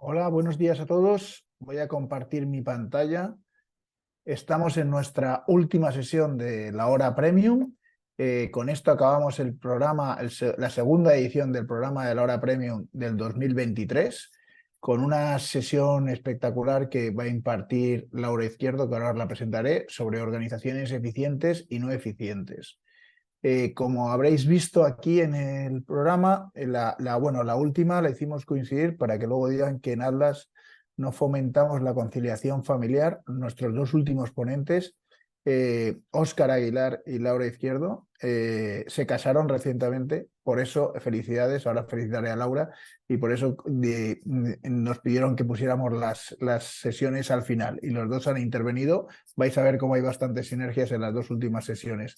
Hola, buenos días a todos. Voy a compartir mi pantalla. Estamos en nuestra última sesión de la hora premium. Con esto acabamos el programa, la segunda edición del programa de la hora premium del 2023, con una sesión espectacular que va a impartir Laura Izquierdo, que ahora os la presentaré, sobre organizaciones eficientes y no eficientes. Como habréis visto aquí en el programa, la última la hicimos coincidir para que luego digan que en Atlas no fomentamos la conciliación familiar. Nuestros dos últimos ponentes, Óscar Aguilar y Laura Izquierdo, se casaron recientemente. Por eso, felicidades, ahora felicitaré a Laura, y por eso nos pidieron que pusiéramos las sesiones al final. Y los dos han intervenido. Vais a ver cómo hay bastantes sinergias en las dos últimas sesiones.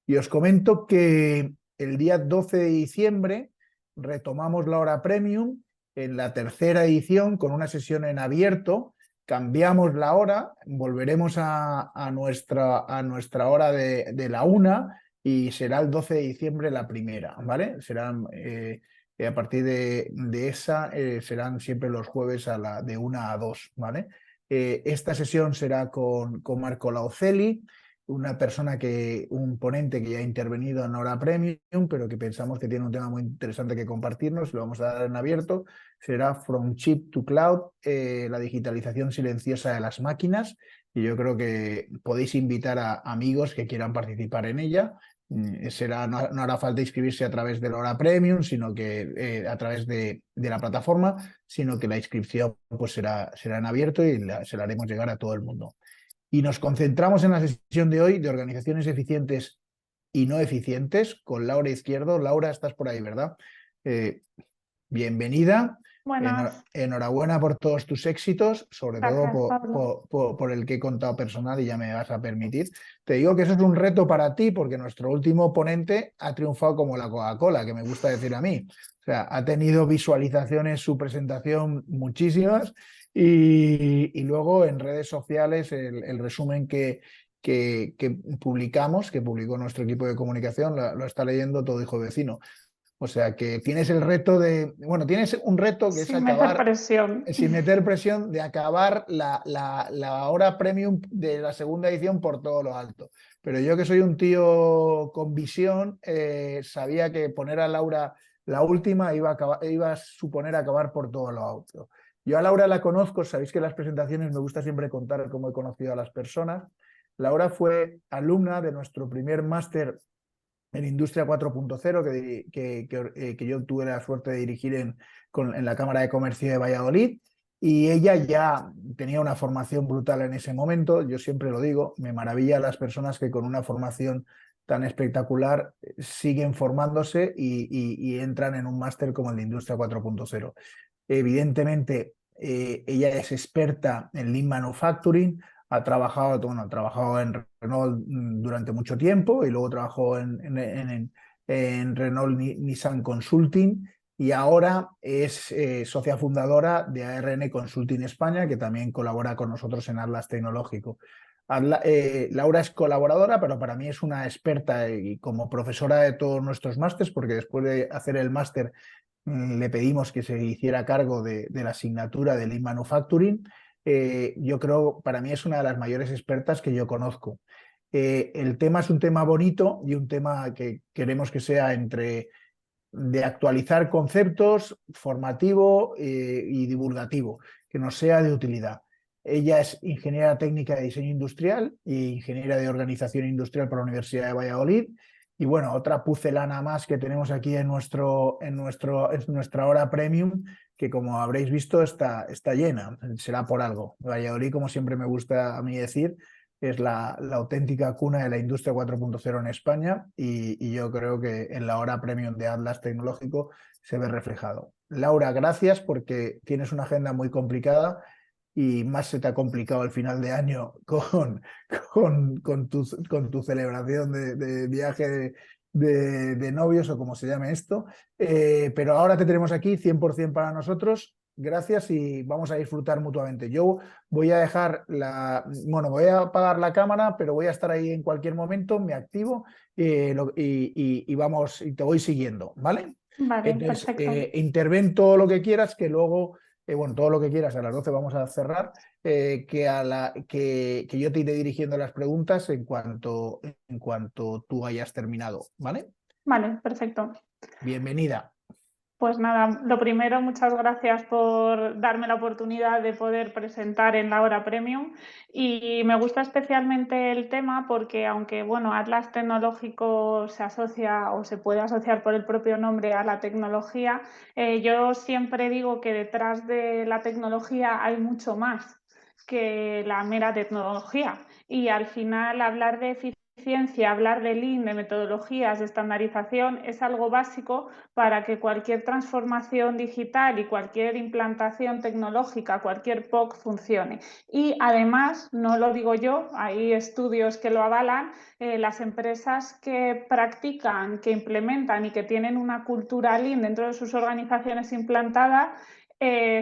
Y os comento que el día 12 de diciembre retomamos la hora premium en la tercera edición con una sesión en abierto. Cambiamos la hora, volveremos a nuestra hora de la 1 y será el 12 de diciembre la primera, ¿vale? Serán, a partir de esa, serán siempre los jueves de 1 a 2, ¿vale? Esta sesión será con Marco Laucelli, un ponente que ya ha intervenido en hora premium, pero que pensamos que tiene un tema muy interesante que compartirnos, lo vamos a dar en abierto. Será From Chip to Cloud, la digitalización silenciosa de las máquinas, y yo creo que podéis invitar a amigos que quieran participar en ella. No hará falta inscribirse a través de la hora premium, sino que a través de la plataforma, sino que la inscripción pues será en abierto y se la haremos llegar a todo el mundo. Y nos concentramos en la sesión de hoy de organizaciones eficientes y no eficientes con Laura Izquierdo. Laura, estás por ahí, ¿verdad? Bienvenida. Buenas, Enhorabuena por todos tus éxitos, sobre todo gracias, Pablo. por el que he contado personal, y ya me vas a permitir. Te digo que eso es un reto para ti porque nuestro último ponente ha triunfado como la Coca-Cola, que me gusta decir a mí. O sea, ha tenido visualizaciones su presentación muchísimas, y luego en redes sociales el resumen que publicamos, que publicó nuestro equipo de comunicación, lo está leyendo todo hijo vecino. O sea que tienes tienes un reto que es Sin meter acabar, presión. sin meter presión, de acabar la hora premium de la segunda edición por todo lo alto. Pero yo, que soy un tío con visión, sabía que poner a Laura la última iba a suponer acabar por todo lo alto. Yo a Laura la conozco, sabéis que en las presentaciones me gusta siempre contar cómo he conocido a las personas. Laura fue alumna de nuestro primer máster en Industria 4.0 que yo tuve la suerte de dirigir en la Cámara de Comercio de Valladolid, y ella ya tenía una formación brutal en ese momento. Yo siempre lo digo, me maravilla las personas que con una formación tan espectacular siguen formándose y entran en un máster como el de Industria 4.0. Evidentemente, ella es experta en Lean Manufacturing, ha trabajado en Renault durante mucho tiempo, y luego trabajó en Renault Nissan Consulting, y ahora es socia fundadora de ARN Consulting España, que también colabora con nosotros en Atlas Tecnológico. Laura es colaboradora, pero para mí es una experta, y como profesora de todos nuestros másters, porque después de hacer el máster le pedimos que se hiciera cargo de la asignatura de Lean Manufacturing. Yo creo, para mí es una de las mayores expertas que yo conozco. El tema es un tema bonito y un tema que queremos que sea de actualizar conceptos, formativo y divulgativo, que nos sea de utilidad. Ella es ingeniera técnica de diseño industrial e ingeniera de organización industrial por la Universidad de Valladolid. Y bueno, otra pucelana más que tenemos aquí en nuestra hora premium, que como habréis visto está llena, será por algo. Valladolid, como siempre me gusta a mí decir, es la auténtica cuna de la industria 4.0 en España, y yo creo que en la hora premium de Atlas Tecnológico se ve reflejado. Laura, gracias, porque tienes una agenda muy complicada, y más se te ha complicado el final de año con tu celebración de viaje de novios, o como se llame esto. Pero ahora te tenemos aquí 100% para nosotros. Gracias, y vamos a disfrutar mutuamente. Yo voy a voy a apagar la cámara, pero voy a estar ahí en cualquier momento, me activo y te voy siguiendo, ¿vale? Vale, Entonces, perfecto. interven todo lo que quieras, que luego bueno, todo lo que quieras, a las 12 vamos a cerrar, que yo te iré dirigiendo las preguntas en cuanto tú hayas terminado, ¿vale? Vale, perfecto. Bienvenida. Pues nada, lo primero, muchas gracias por darme la oportunidad de poder presentar en la hora premium y me gusta especialmente el tema porque aunque bueno, Atlas Tecnológico se asocia o se puede asociar por el propio nombre a la tecnología, yo siempre digo que detrás de la tecnología hay mucho más que la mera tecnología y al final hablar de eficiencia, hablar de Lean, de metodologías, de estandarización es algo básico para que cualquier transformación digital y cualquier implantación tecnológica, cualquier POC funcione. Y además, no lo digo yo, hay estudios que lo avalan, las empresas que practican, que implementan y que tienen una cultura Lean dentro de sus organizaciones implantada,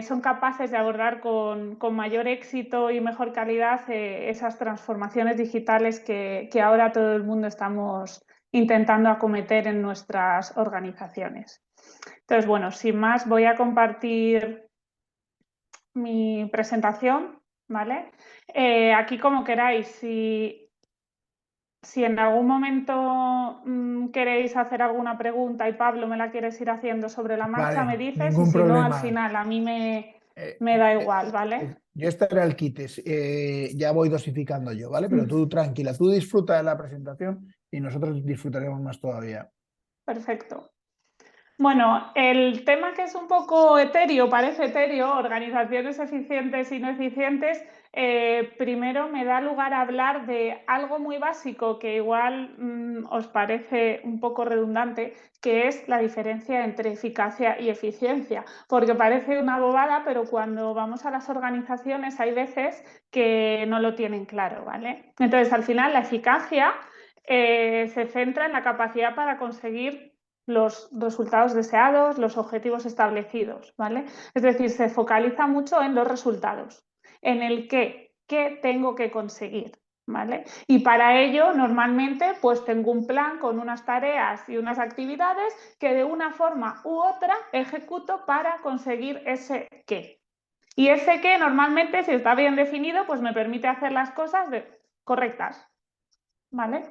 son capaces de abordar con mayor éxito y mejor calidad esas transformaciones digitales que ahora todo el mundo estamos intentando acometer en nuestras organizaciones. Entonces, bueno, sin más, voy a compartir mi presentación, ¿vale? Aquí como queráis, si en algún momento queréis hacer alguna pregunta y Pablo me la quieres ir haciendo sobre la marcha, me Vale, dices, y ningún si no, al problema. final a mí Eh, me da eh, igual, ¿vale? yo estaré al quites, ya voy dosificando yo, ¿vale? Pero tú tranquila, tú disfruta de la presentación y nosotros disfrutaremos más todavía. Perfecto. Bueno, el tema que es un poco etéreo, parece etéreo, organizaciones eficientes y no eficientes, primero me da lugar a hablar de algo muy básico que igual os parece un poco redundante, que es la diferencia entre eficacia y eficiencia, porque parece una bobada, pero cuando vamos a las organizaciones hay veces que no lo tienen claro, ¿vale? Entonces, al final, la eficacia se centra en la capacidad para conseguir los resultados deseados, los objetivos establecidos, ¿vale? Es decir, se focaliza mucho en los resultados, en el qué tengo que conseguir, ¿vale? Y para ello, normalmente, pues tengo un plan con unas tareas y unas actividades que de una forma u otra ejecuto para conseguir ese qué. Y ese qué, normalmente, si está bien definido, pues me permite hacer las cosas correctas, ¿vale?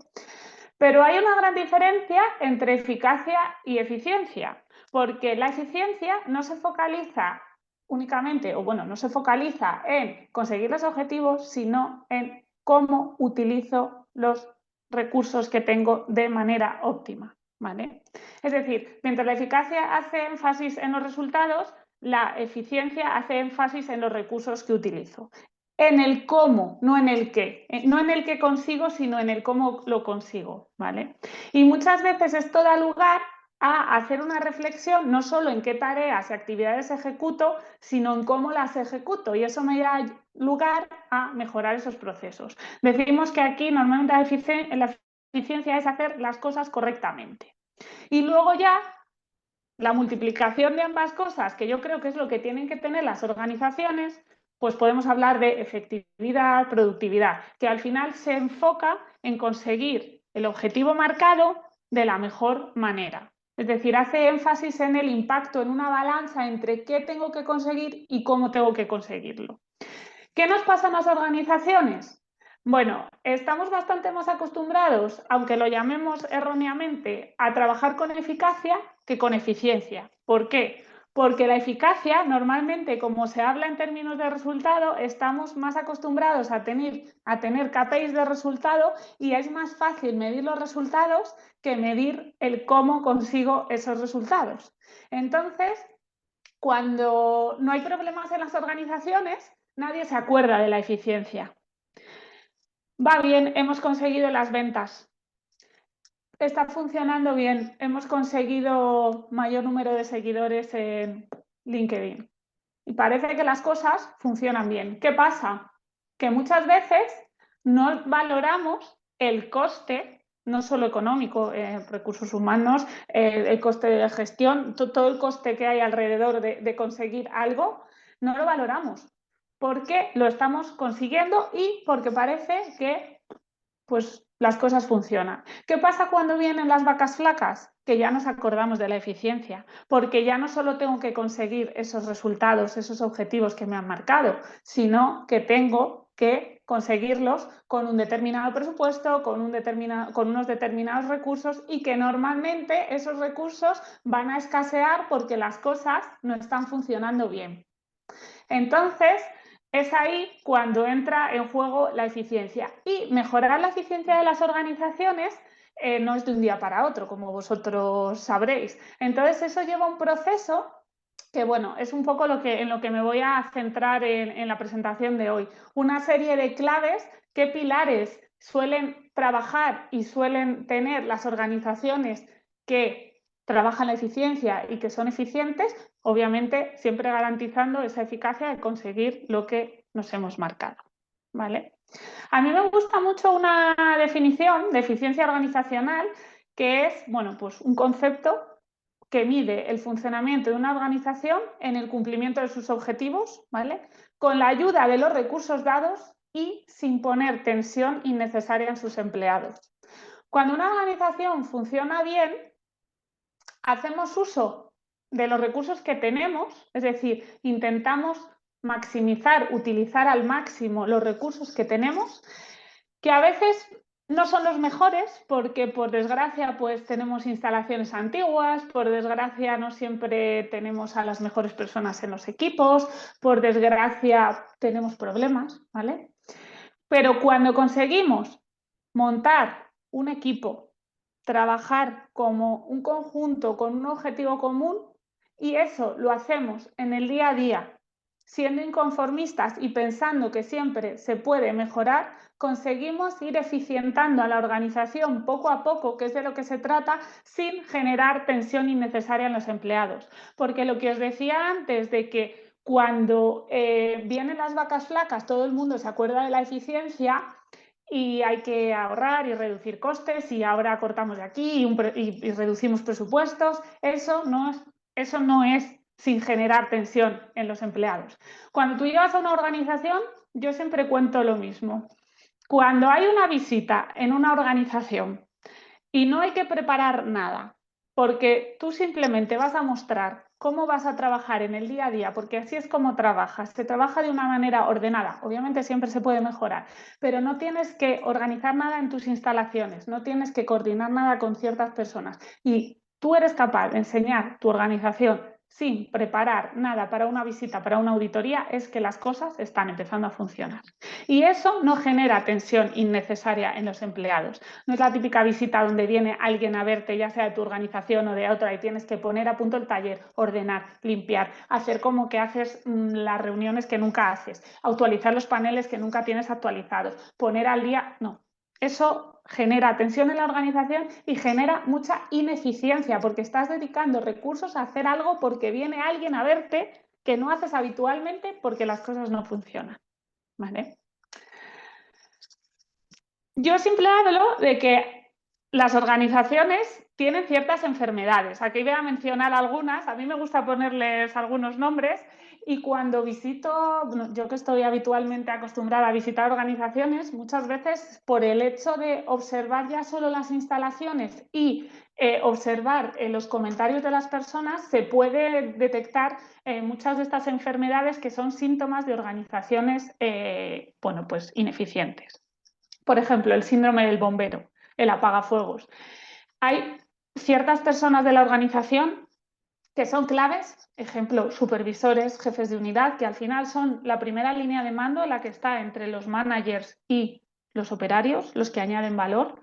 Pero hay una gran diferencia entre eficacia y eficiencia, porque la eficiencia no se focaliza únicamente, o bueno, no se focaliza en conseguir los objetivos, sino en cómo utilizo los recursos que tengo de manera óptima, ¿vale? Es decir, mientras la eficacia hace énfasis en los resultados, la eficiencia hace énfasis en los recursos que utilizo. En el cómo, no en el qué. No en el qué consigo, sino en el cómo lo consigo, ¿vale? Y muchas veces esto da lugar a hacer una reflexión no solo en qué tareas y actividades ejecuto, sino en cómo las ejecuto. Y eso me da lugar a mejorar esos procesos. Decimos que aquí normalmente la eficiencia es hacer las cosas correctamente. Y luego ya la multiplicación de ambas cosas, que yo creo que es lo que tienen que tener las organizaciones, pues podemos hablar de efectividad, productividad, que al final se enfoca en conseguir el objetivo marcado de la mejor manera. Es decir, hace énfasis en el impacto en una balanza entre qué tengo que conseguir y cómo tengo que conseguirlo. ¿Qué nos pasa en las organizaciones? Bueno, estamos bastante más acostumbrados, aunque lo llamemos erróneamente, a trabajar con eficacia que con eficiencia. ¿Por qué? Porque la eficacia, normalmente, como se habla en términos de resultado, estamos más acostumbrados a tener KPIs de resultado y es más fácil medir los resultados que medir el cómo consigo esos resultados. Entonces, cuando no hay problemas en las organizaciones, nadie se acuerda de la eficiencia. Va bien, hemos conseguido las ventas. Está funcionando bien. Hemos conseguido mayor número de seguidores en LinkedIn. Y parece que las cosas funcionan bien. ¿Qué pasa? Que muchas veces no valoramos el coste, no solo económico, recursos humanos, el coste de gestión, todo el coste que hay alrededor de conseguir algo, no lo valoramos. Porque lo estamos consiguiendo y porque parece que pues las cosas funcionan. ¿Qué pasa cuando vienen las vacas flacas? Que ya nos acordamos de la eficiencia, porque ya no solo tengo que conseguir esos resultados, esos objetivos que me han marcado, sino que tengo que conseguirlos con un determinado presupuesto, con unos determinados recursos, y que normalmente esos recursos van a escasear porque las cosas no están funcionando bien. Entonces, es ahí cuando entra en juego la eficiencia. Y mejorar la eficiencia de las organizaciones no es de un día para otro, como vosotros sabréis. Entonces, eso lleva un proceso que, bueno, es un poco en lo que me voy a centrar en la presentación de hoy. Una serie de claves, qué pilares suelen trabajar y suelen tener las organizaciones que trabajan la eficiencia y que son eficientes, obviamente siempre garantizando esa eficacia de conseguir lo que nos hemos marcado, ¿vale? A mí me gusta mucho una definición de eficiencia organizacional que es, bueno, pues un concepto que mide el funcionamiento de una organización en el cumplimiento de sus objetivos, ¿vale? Con la ayuda de los recursos dados y sin poner tensión innecesaria en sus empleados. Cuando una organización funciona bien, hacemos uso de los recursos que tenemos, es decir, intentamos maximizar, utilizar al máximo los recursos que tenemos, que a veces no son los mejores porque, por desgracia, pues tenemos instalaciones antiguas, por desgracia no siempre tenemos a las mejores personas en los equipos, por desgracia tenemos problemas, ¿vale? Pero cuando conseguimos montar un equipo, trabajar como un conjunto con un objetivo común, y eso lo hacemos en el día a día, siendo inconformistas y pensando que siempre se puede mejorar, conseguimos ir eficientando a la organización poco a poco, que es de lo que se trata, sin generar tensión innecesaria en los empleados. Porque lo que os decía antes de que cuando vienen las vacas flacas todo el mundo se acuerda de la eficiencia y hay que ahorrar y reducir costes, y ahora cortamos de aquí y reducimos presupuestos, eso no es sin generar tensión en los empleados. Cuando tú llegas a una organización, yo siempre cuento lo mismo. Cuando hay una visita en una organización y no hay que preparar nada, porque tú simplemente vas a mostrar cómo vas a trabajar en el día a día, porque así es como trabajas. Se trabaja de una manera ordenada. Obviamente siempre se puede mejorar, pero no tienes que organizar nada en tus instalaciones, no tienes que coordinar nada con ciertas personas. Y tú eres capaz de enseñar tu organización sin preparar nada para una visita, para una auditoría, es que las cosas están empezando a funcionar. Y eso no genera tensión innecesaria en los empleados. No es la típica visita donde viene alguien a verte, ya sea de tu organización o de otra, y tienes que poner a punto el taller, ordenar, limpiar, hacer como que haces las reuniones que nunca haces, actualizar los paneles que nunca tienes actualizados, poner al día. No, eso genera tensión en la organización y genera mucha ineficiencia, porque estás dedicando recursos a hacer algo porque viene alguien a verte que no haces habitualmente porque las cosas no funcionan, ¿vale? Yo siempre hablo de que las organizaciones tienen ciertas enfermedades. Aquí voy a mencionar algunas. A mí me gusta ponerles algunos nombres, y cuando visito, bueno, yo que estoy habitualmente acostumbrada a visitar organizaciones, muchas veces por el hecho de observar ya solo las instalaciones y observar los comentarios de las personas, se puede detectar muchas de estas enfermedades que son síntomas de organizaciones bueno, pues ineficientes. Por ejemplo, el síndrome del bombero, el apagafuegos. Hay ciertas personas de la organización que son claves, ejemplo, supervisores, jefes de unidad, que al final son la primera línea de mando, la que está entre los managers y los operarios, los que añaden valor,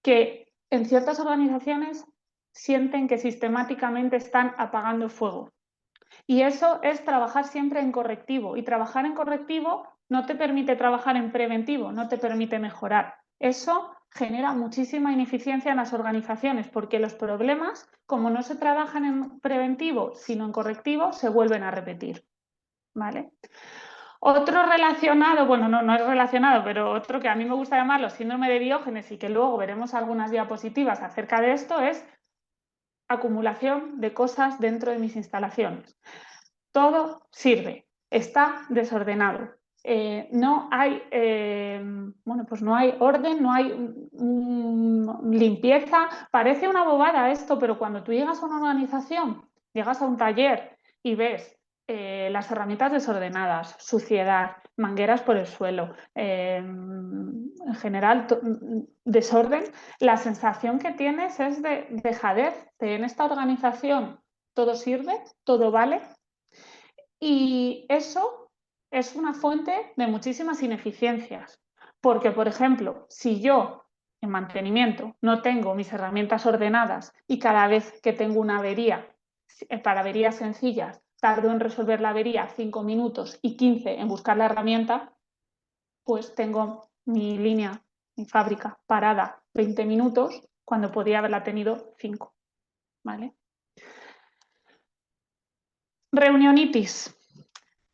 que en ciertas organizaciones sienten que sistemáticamente están apagando fuego. Y eso es trabajar siempre en correctivo. Y trabajar en correctivo no te permite trabajar en preventivo, no te permite mejorar. Eso genera muchísima ineficiencia en las organizaciones, porque los problemas, como no se trabajan en preventivo, sino en correctivo, se vuelven a repetir, ¿vale? Otro relacionado, bueno, no es relacionado, pero otro que a mí me gusta llamarlo síndrome de Diógenes, y que luego veremos algunas diapositivas acerca de esto, es acumulación de cosas dentro de mis instalaciones. Todo sirve, está desordenado. no hay, bueno, pues no hay orden, no hay limpieza. Parece una bobada esto, pero cuando tú llegas a una organización, llegas a un taller y ves las herramientas desordenadas, suciedad, mangueras por el suelo, en general desorden, la sensación que tienes es de dejadez, de en esta organización todo sirve, todo vale, y eso es una fuente de muchísimas ineficiencias. Porque, por ejemplo, si yo en mantenimiento no tengo mis herramientas ordenadas y cada vez que tengo una avería, para averías sencillas, tardo en resolver la avería 5 minutos y 15 en buscar la herramienta, pues tengo mi línea, mi fábrica parada 20 minutos cuando podría haberla tenido 5. ¿Vale? Reunionitis.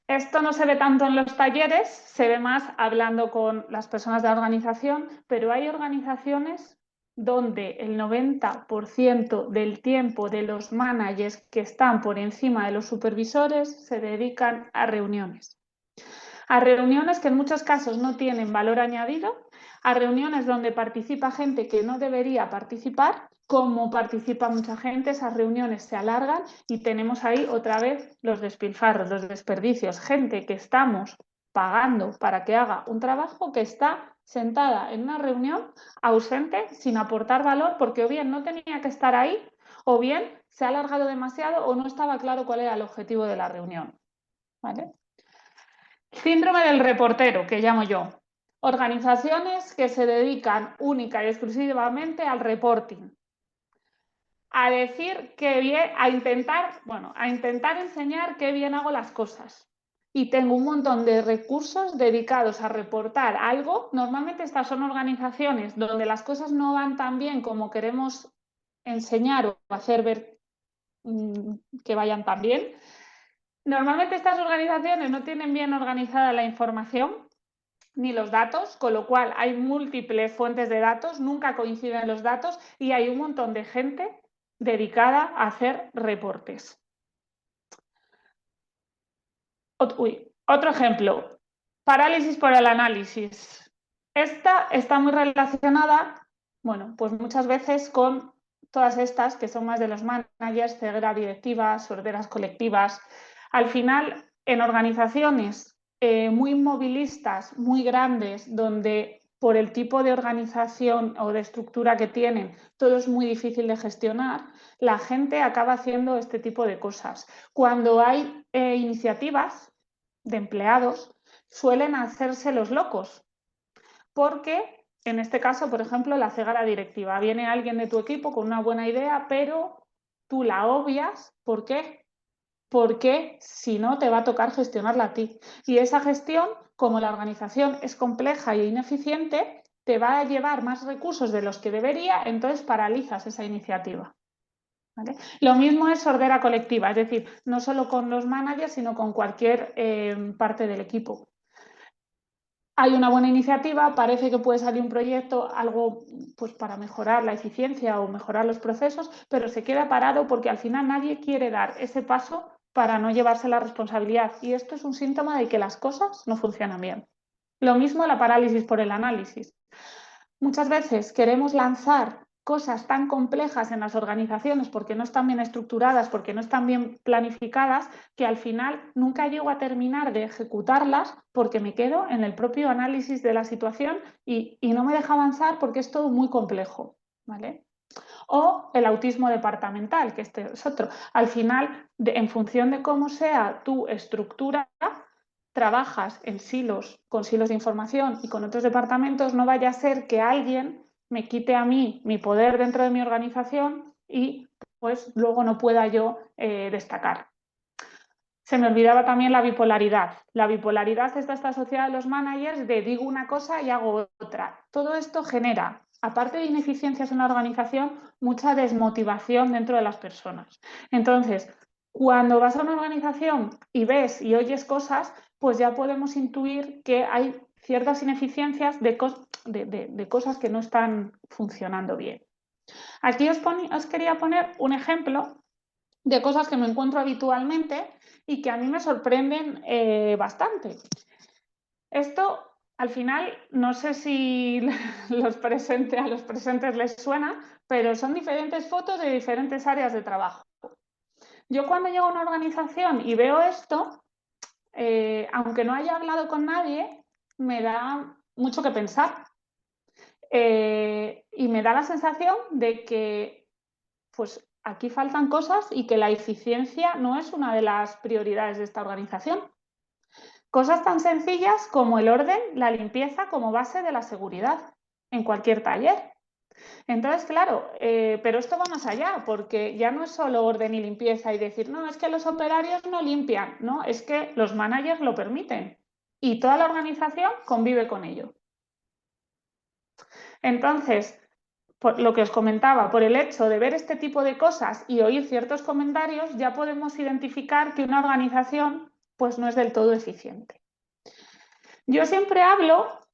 Esto no se ve tanto en los talleres, se ve más hablando con las personas de la organización, pero hay organizaciones donde el 90% del tiempo de los managers que están por encima de los supervisores se dedican a reuniones. A reuniones que en muchos casos no tienen valor añadido, a reuniones donde participa gente que no debería participar. Como participa mucha gente, esas reuniones se alargan y tenemos ahí otra vez los despilfarros, los desperdicios, gente que estamos pagando para que haga un trabajo que está sentada en una reunión ausente, sin aportar valor, porque o bien no tenía que estar ahí, o bien se ha alargado demasiado o no estaba claro cuál era el objetivo de la reunión. ¿Vale? Síndrome del reportero, que llamo yo. Organizaciones que se dedican única y exclusivamente al reporting. A decir que bien, a intentar enseñar qué bien hago las cosas. Y tengo un montón de recursos dedicados a reportar algo. Normalmente estas son organizaciones donde las cosas no van tan bien como queremos enseñar o hacer ver que vayan tan bien. Normalmente estas organizaciones no tienen bien organizada la información ni los datos, con lo cual hay múltiples fuentes de datos, nunca coinciden los datos y hay un montón de gente dedicada a hacer reportes. Otro ejemplo, parálisis por el análisis. Esta está muy relacionada, bueno, pues muchas veces con todas estas que son más de los managers, ceguera directiva, sorderas colectivas. Al final, en organizaciones muy movilistas, muy grandes, donde por el tipo de organización o de estructura que tienen, todo es muy difícil de gestionar, la gente acaba haciendo este tipo de cosas. Cuando hay iniciativas de empleados, suelen hacerse los locos, porque en este caso, por ejemplo, la ceguera directiva. Viene alguien de tu equipo con una buena idea, pero tú la obvias. ¿Por qué? Porque si no te va a tocar gestionarla a ti. Y esa gestión, como la organización es compleja e ineficiente, te va a llevar más recursos de los que debería, entonces paralizas esa iniciativa. ¿Vale? Lo mismo es sordera colectiva, es decir, no solo con los managers, sino con cualquier parte del equipo. Hay una buena iniciativa, parece que puede salir un proyecto, algo pues, para mejorar la eficiencia o mejorar los procesos, pero se queda parado porque al final nadie quiere dar ese paso para no llevarse la responsabilidad. Y esto es un síntoma de que las cosas no funcionan bien. Lo mismo la parálisis por el análisis. Muchas veces queremos lanzar cosas tan complejas en las organizaciones porque no están bien estructuradas, porque no están bien planificadas, que al final nunca llego a terminar de ejecutarlas porque me quedo en el propio análisis de la situación y no me deja avanzar porque es todo muy complejo. ¿Vale? O el autismo departamental, que este es otro. Al final, en función de cómo sea tu estructura, trabajas en silos, con silos de información y con otros departamentos, no vaya a ser que alguien me quite a mí mi poder dentro de mi organización y pues luego no pueda yo destacar. Se me olvidaba también la bipolaridad. La bipolaridad está asociada a los managers de digo una cosa y hago otra. Todo esto genera, aparte de ineficiencias en la organización, mucha desmotivación dentro de las personas. Entonces, cuando vas a una organización y ves y oyes cosas, pues ya podemos intuir que hay ciertas ineficiencias de cosas que no están funcionando bien. Aquí os quería poner un ejemplo de cosas que me encuentro habitualmente y que a mí me sorprenden bastante. Esto, al final, no sé si a los presentes les suena, pero son diferentes fotos de diferentes áreas de trabajo. Yo cuando llego a una organización y veo esto, aunque no haya hablado con nadie, me da mucho que pensar. Y me da la sensación de que pues, aquí faltan cosas y que la eficiencia no es una de las prioridades de esta organización. Cosas tan sencillas como el orden, la limpieza como base de la seguridad en cualquier taller. Entonces, claro, pero esto va más allá, porque ya no es solo orden y limpieza y decir, no, es que los operarios no limpian, no, es que los managers lo permiten y toda la organización convive con ello. Entonces, por lo que os comentaba, por el hecho de ver este tipo de cosas y oír ciertos comentarios, ya podemos identificar que una organización pues, no es del todo eficiente. Yo siempre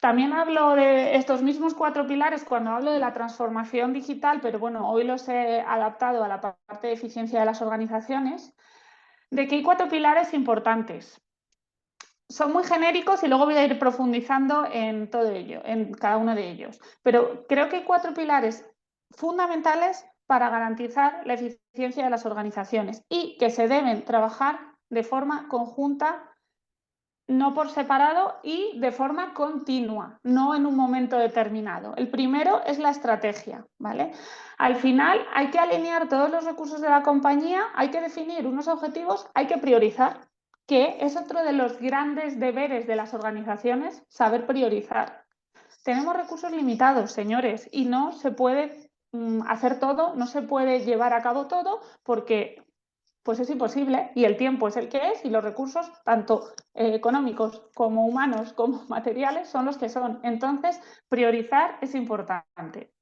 también hablo de estos mismos 4 pilares cuando hablo de la transformación digital, pero bueno, hoy los he adaptado a la parte de eficiencia de las organizaciones, de que hay 4 pilares importantes. Son muy genéricos y luego voy a ir profundizando en todo ello, en cada uno de ellos. Pero creo que hay 4 pilares fundamentales para garantizar la eficiencia de las organizaciones y que se deben trabajar de forma conjunta, no por separado y de forma continua, no en un momento determinado. El primero es la estrategia, ¿vale? Al final hay que alinear todos los recursos de la compañía, hay que definir unos objetivos, hay que priorizar, que es otro de los grandes deberes de las organizaciones, saber priorizar. Tenemos recursos limitados, señores, y no se puede hacer todo, no se puede llevar a cabo todo porque pues es imposible y el tiempo es el que es y los recursos, tanto económicos como humanos como materiales, son los que son. Entonces, priorizar es importante.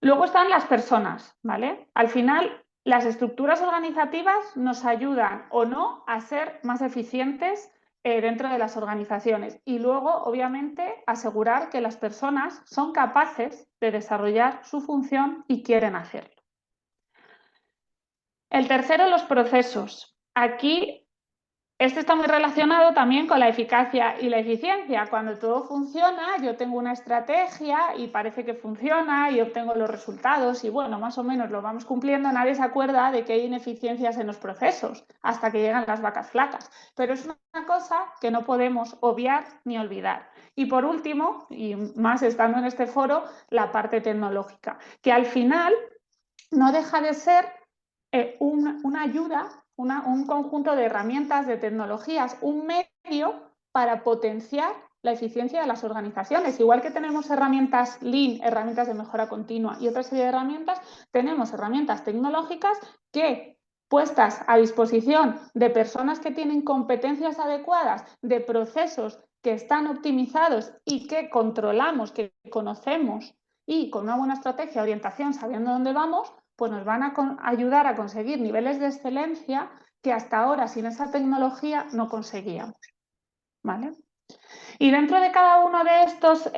Luego están las personas, ¿vale? Al final, las estructuras organizativas nos ayudan o no a ser más eficientes dentro de las organizaciones y luego, obviamente, asegurar que las personas son capaces de desarrollar su función y quieren hacerlo. El tercero, los procesos. Aquí, este está muy relacionado también con la eficacia y la eficiencia. Cuando todo funciona, yo tengo una estrategia y parece que funciona y obtengo los resultados y bueno, más o menos lo vamos cumpliendo, nadie se acuerda de que hay ineficiencias en los procesos hasta que llegan las vacas flacas. Pero es una cosa que no podemos obviar ni olvidar. Y por último, y más estando en este foro, la parte tecnológica, que al final no deja de ser una ayuda, un conjunto de herramientas, de tecnologías, un medio para potenciar la eficiencia de las organizaciones. Igual que tenemos herramientas Lean, herramientas de mejora continua y otra serie de herramientas, tenemos herramientas tecnológicas que, puestas a disposición de personas que tienen competencias adecuadas, de procesos que están optimizados y que controlamos, que conocemos y con una buena estrategia, orientación, sabiendo dónde vamos, pues nos van a ayudar a conseguir niveles de excelencia que hasta ahora sin esa tecnología no conseguíamos, ¿vale? Y dentro de cada uno de estos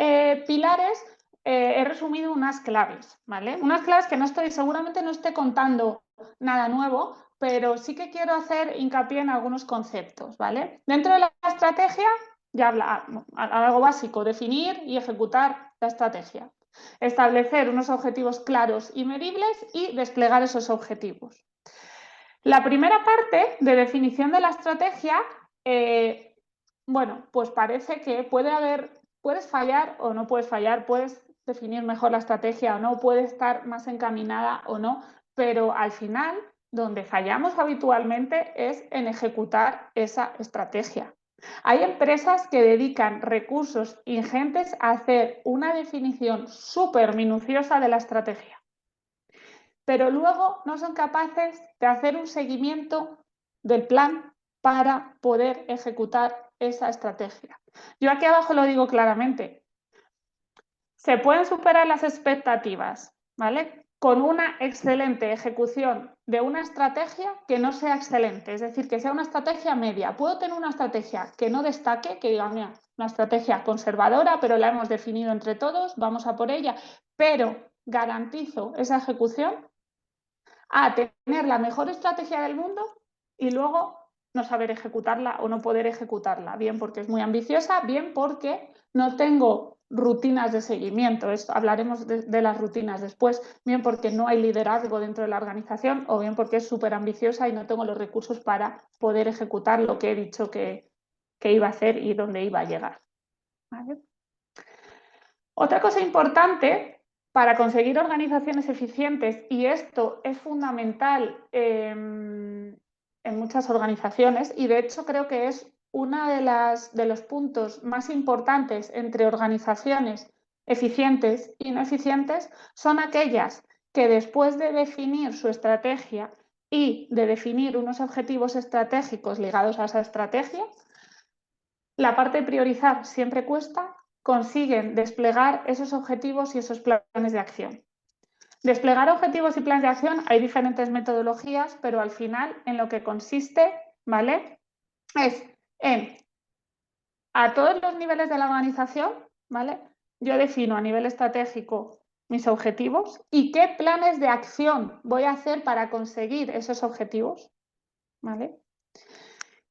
pilares he resumido unas claves, ¿vale? Unas claves que seguramente no esté contando nada nuevo, pero sí que quiero hacer hincapié en algunos conceptos, ¿vale? Dentro de la estrategia, ya algo básico, definir y ejecutar la estrategia. Establecer unos objetivos claros y medibles y desplegar esos objetivos. La primera parte de definición de la estrategia, bueno, pues parece que puedes fallar o no puedes fallar, puedes definir mejor la estrategia o no, puede estar más encaminada o no, pero al final, donde fallamos habitualmente es en ejecutar esa estrategia. Hay empresas que dedican recursos ingentes a hacer una definición súper minuciosa de la estrategia, pero luego no son capaces de hacer un seguimiento del plan para poder ejecutar esa estrategia. Yo aquí abajo lo digo claramente. Se pueden superar las expectativas, ¿vale? Con una excelente ejecución de una estrategia que no sea excelente, es decir, que sea una estrategia media. Puedo tener una estrategia que no destaque, que diga, mira, una estrategia conservadora, pero la hemos definido entre todos, vamos a por ella, pero garantizo esa ejecución a tener la mejor estrategia del mundo y luego no saber ejecutarla o no poder ejecutarla, bien porque es muy ambiciosa, bien porque no tengo rutinas de seguimiento, hablaremos de las rutinas después, bien porque no hay liderazgo dentro de la organización o bien porque es súper ambiciosa y no tengo los recursos para poder ejecutar lo que he dicho que iba a hacer y dónde iba a llegar. ¿Vale? Otra cosa importante para conseguir organizaciones eficientes, y esto es fundamental en muchas organizaciones, y de hecho creo que es uno de los puntos más importantes entre organizaciones eficientes y no eficientes, son aquellas que después de definir su estrategia y de definir unos objetivos estratégicos ligados a esa estrategia, la parte de priorizar siempre cuesta, consiguen desplegar esos objetivos y esos planes de acción. Desplegar objetivos y planes de acción, hay diferentes metodologías, pero al final en lo que consiste, ¿vale? Es en, a todos los niveles de la organización, ¿vale? Yo defino a nivel estratégico mis objetivos y qué planes de acción voy a hacer para conseguir esos objetivos, ¿vale?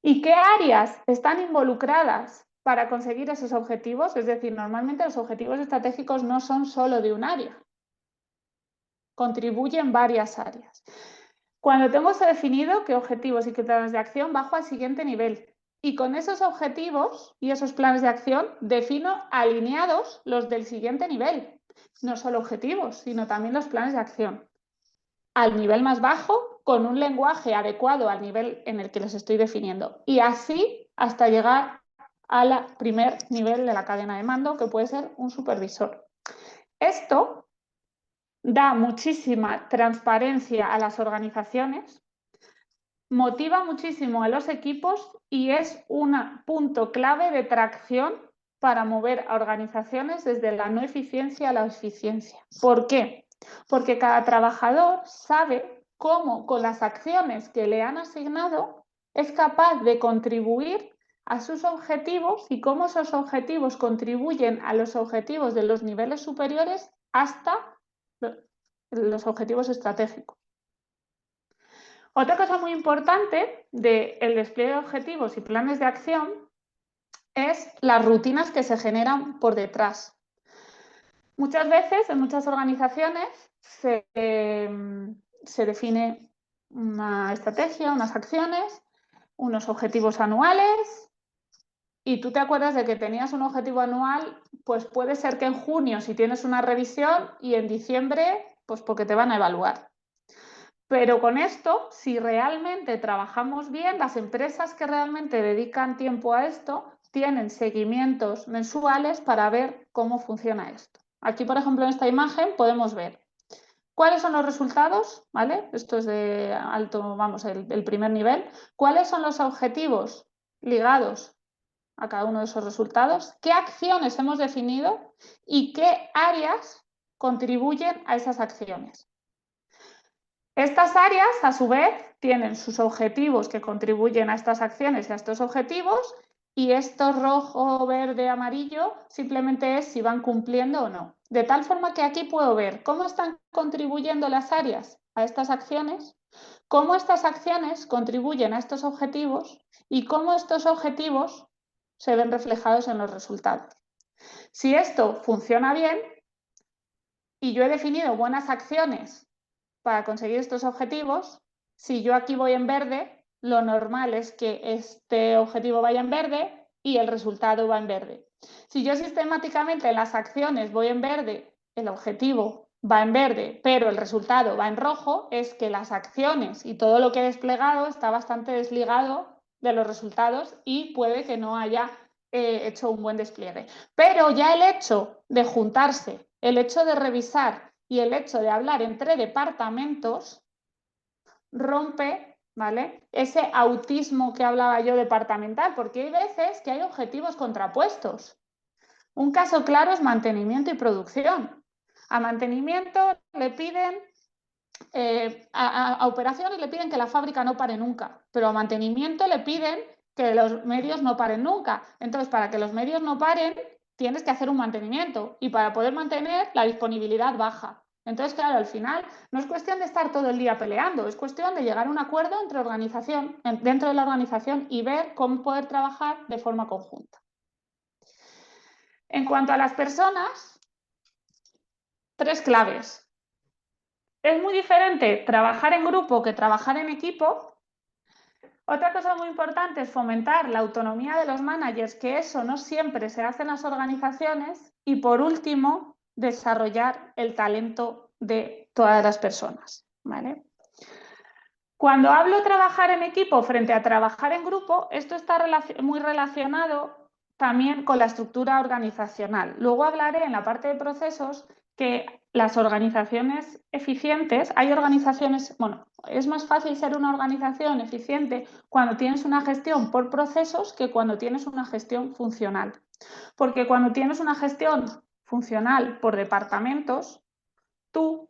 ¿Y qué áreas están involucradas para conseguir esos objetivos? Es decir, normalmente los objetivos estratégicos no son solo de un área, contribuyen varias áreas. Cuando tengo eso definido, qué objetivos y qué planes de acción, bajo al siguiente nivel. Y con esos objetivos y esos planes de acción defino alineados los del siguiente nivel. No solo objetivos, sino también los planes de acción. Al nivel más bajo, con un lenguaje adecuado al nivel en el que los estoy definiendo. Y así hasta llegar al primer nivel de la cadena de mando, que puede ser un supervisor. Esto da muchísima transparencia a las organizaciones, motiva muchísimo a los equipos y es un punto clave de tracción para mover a organizaciones desde la no eficiencia a la eficiencia. ¿Por qué? Porque cada trabajador sabe cómo con las acciones que le han asignado es capaz de contribuir a sus objetivos y cómo esos objetivos contribuyen a los objetivos de los niveles superiores hasta los objetivos estratégicos. Otra cosa muy importante del despliegue de objetivos y planes de acción es las rutinas que se generan por detrás. Muchas veces, en muchas organizaciones, se define una estrategia, unas acciones, unos objetivos anuales, y tú te acuerdas de que tenías un objetivo anual, pues puede ser que en junio, si tienes una revisión, y en diciembre, pues porque te van a evaluar. Pero con esto, si realmente trabajamos bien, las empresas que realmente dedican tiempo a esto tienen seguimientos mensuales para ver cómo funciona esto. Aquí, por ejemplo, en esta imagen podemos ver cuáles son los resultados, ¿vale? Esto es de alto, vamos, el primer nivel. ¿Cuáles son los objetivos ligados a cada uno de esos resultados? ¿Qué acciones hemos definido y qué áreas contribuyen a esas acciones? Estas áreas, a su vez, tienen sus objetivos que contribuyen a estas acciones y a estos objetivos, y esto rojo, verde, amarillo simplemente es si van cumpliendo o no. De tal forma que aquí puedo ver cómo están contribuyendo las áreas a estas acciones, cómo estas acciones contribuyen a estos objetivos y cómo estos objetivos se ven reflejados en los resultados. Si esto funciona bien y yo he definido buenas acciones para conseguir estos objetivos, si yo aquí voy en verde, lo normal es que este objetivo vaya en verde y el resultado va en verde. Si yo sistemáticamente en las acciones voy en verde, el objetivo va en verde, pero el resultado va en rojo, es que las acciones y todo lo que he desplegado está bastante desligado de los resultados y puede que no haya hecho un buen despliegue. Pero ya el hecho de juntarse, el hecho de revisar y el hecho de hablar entre departamentos rompe, ¿vale?, ese autismo que hablaba yo departamental, porque hay veces que hay objetivos contrapuestos. Un caso claro es mantenimiento y producción. A mantenimiento le piden, a operaciones le piden que la fábrica no pare nunca, pero a mantenimiento le piden que los medios no paren nunca. Entonces, para que los medios no paren, tienes que hacer un mantenimiento y para poder mantener la disponibilidad baja. Entonces, claro, al final no es cuestión de estar todo el día peleando, es cuestión de llegar a un acuerdo dentro de la organización y ver cómo poder trabajar de forma conjunta. En cuanto a las personas, 3 claves. Es muy diferente trabajar en grupo que trabajar en equipo. Otra cosa muy importante es fomentar la autonomía de los managers, que eso no siempre se hace en las organizaciones. Y por último, desarrollar el talento de todas las personas, ¿vale? Cuando hablo de trabajar en equipo frente a trabajar en grupo, esto está muy relacionado también con la estructura organizacional. Luego hablaré en la parte de procesos que las organizaciones eficientes, hay organizaciones, bueno, es más fácil ser una organización eficiente cuando tienes una gestión por procesos que cuando tienes una gestión funcional. Porque cuando tienes una gestión funcional por departamentos, tú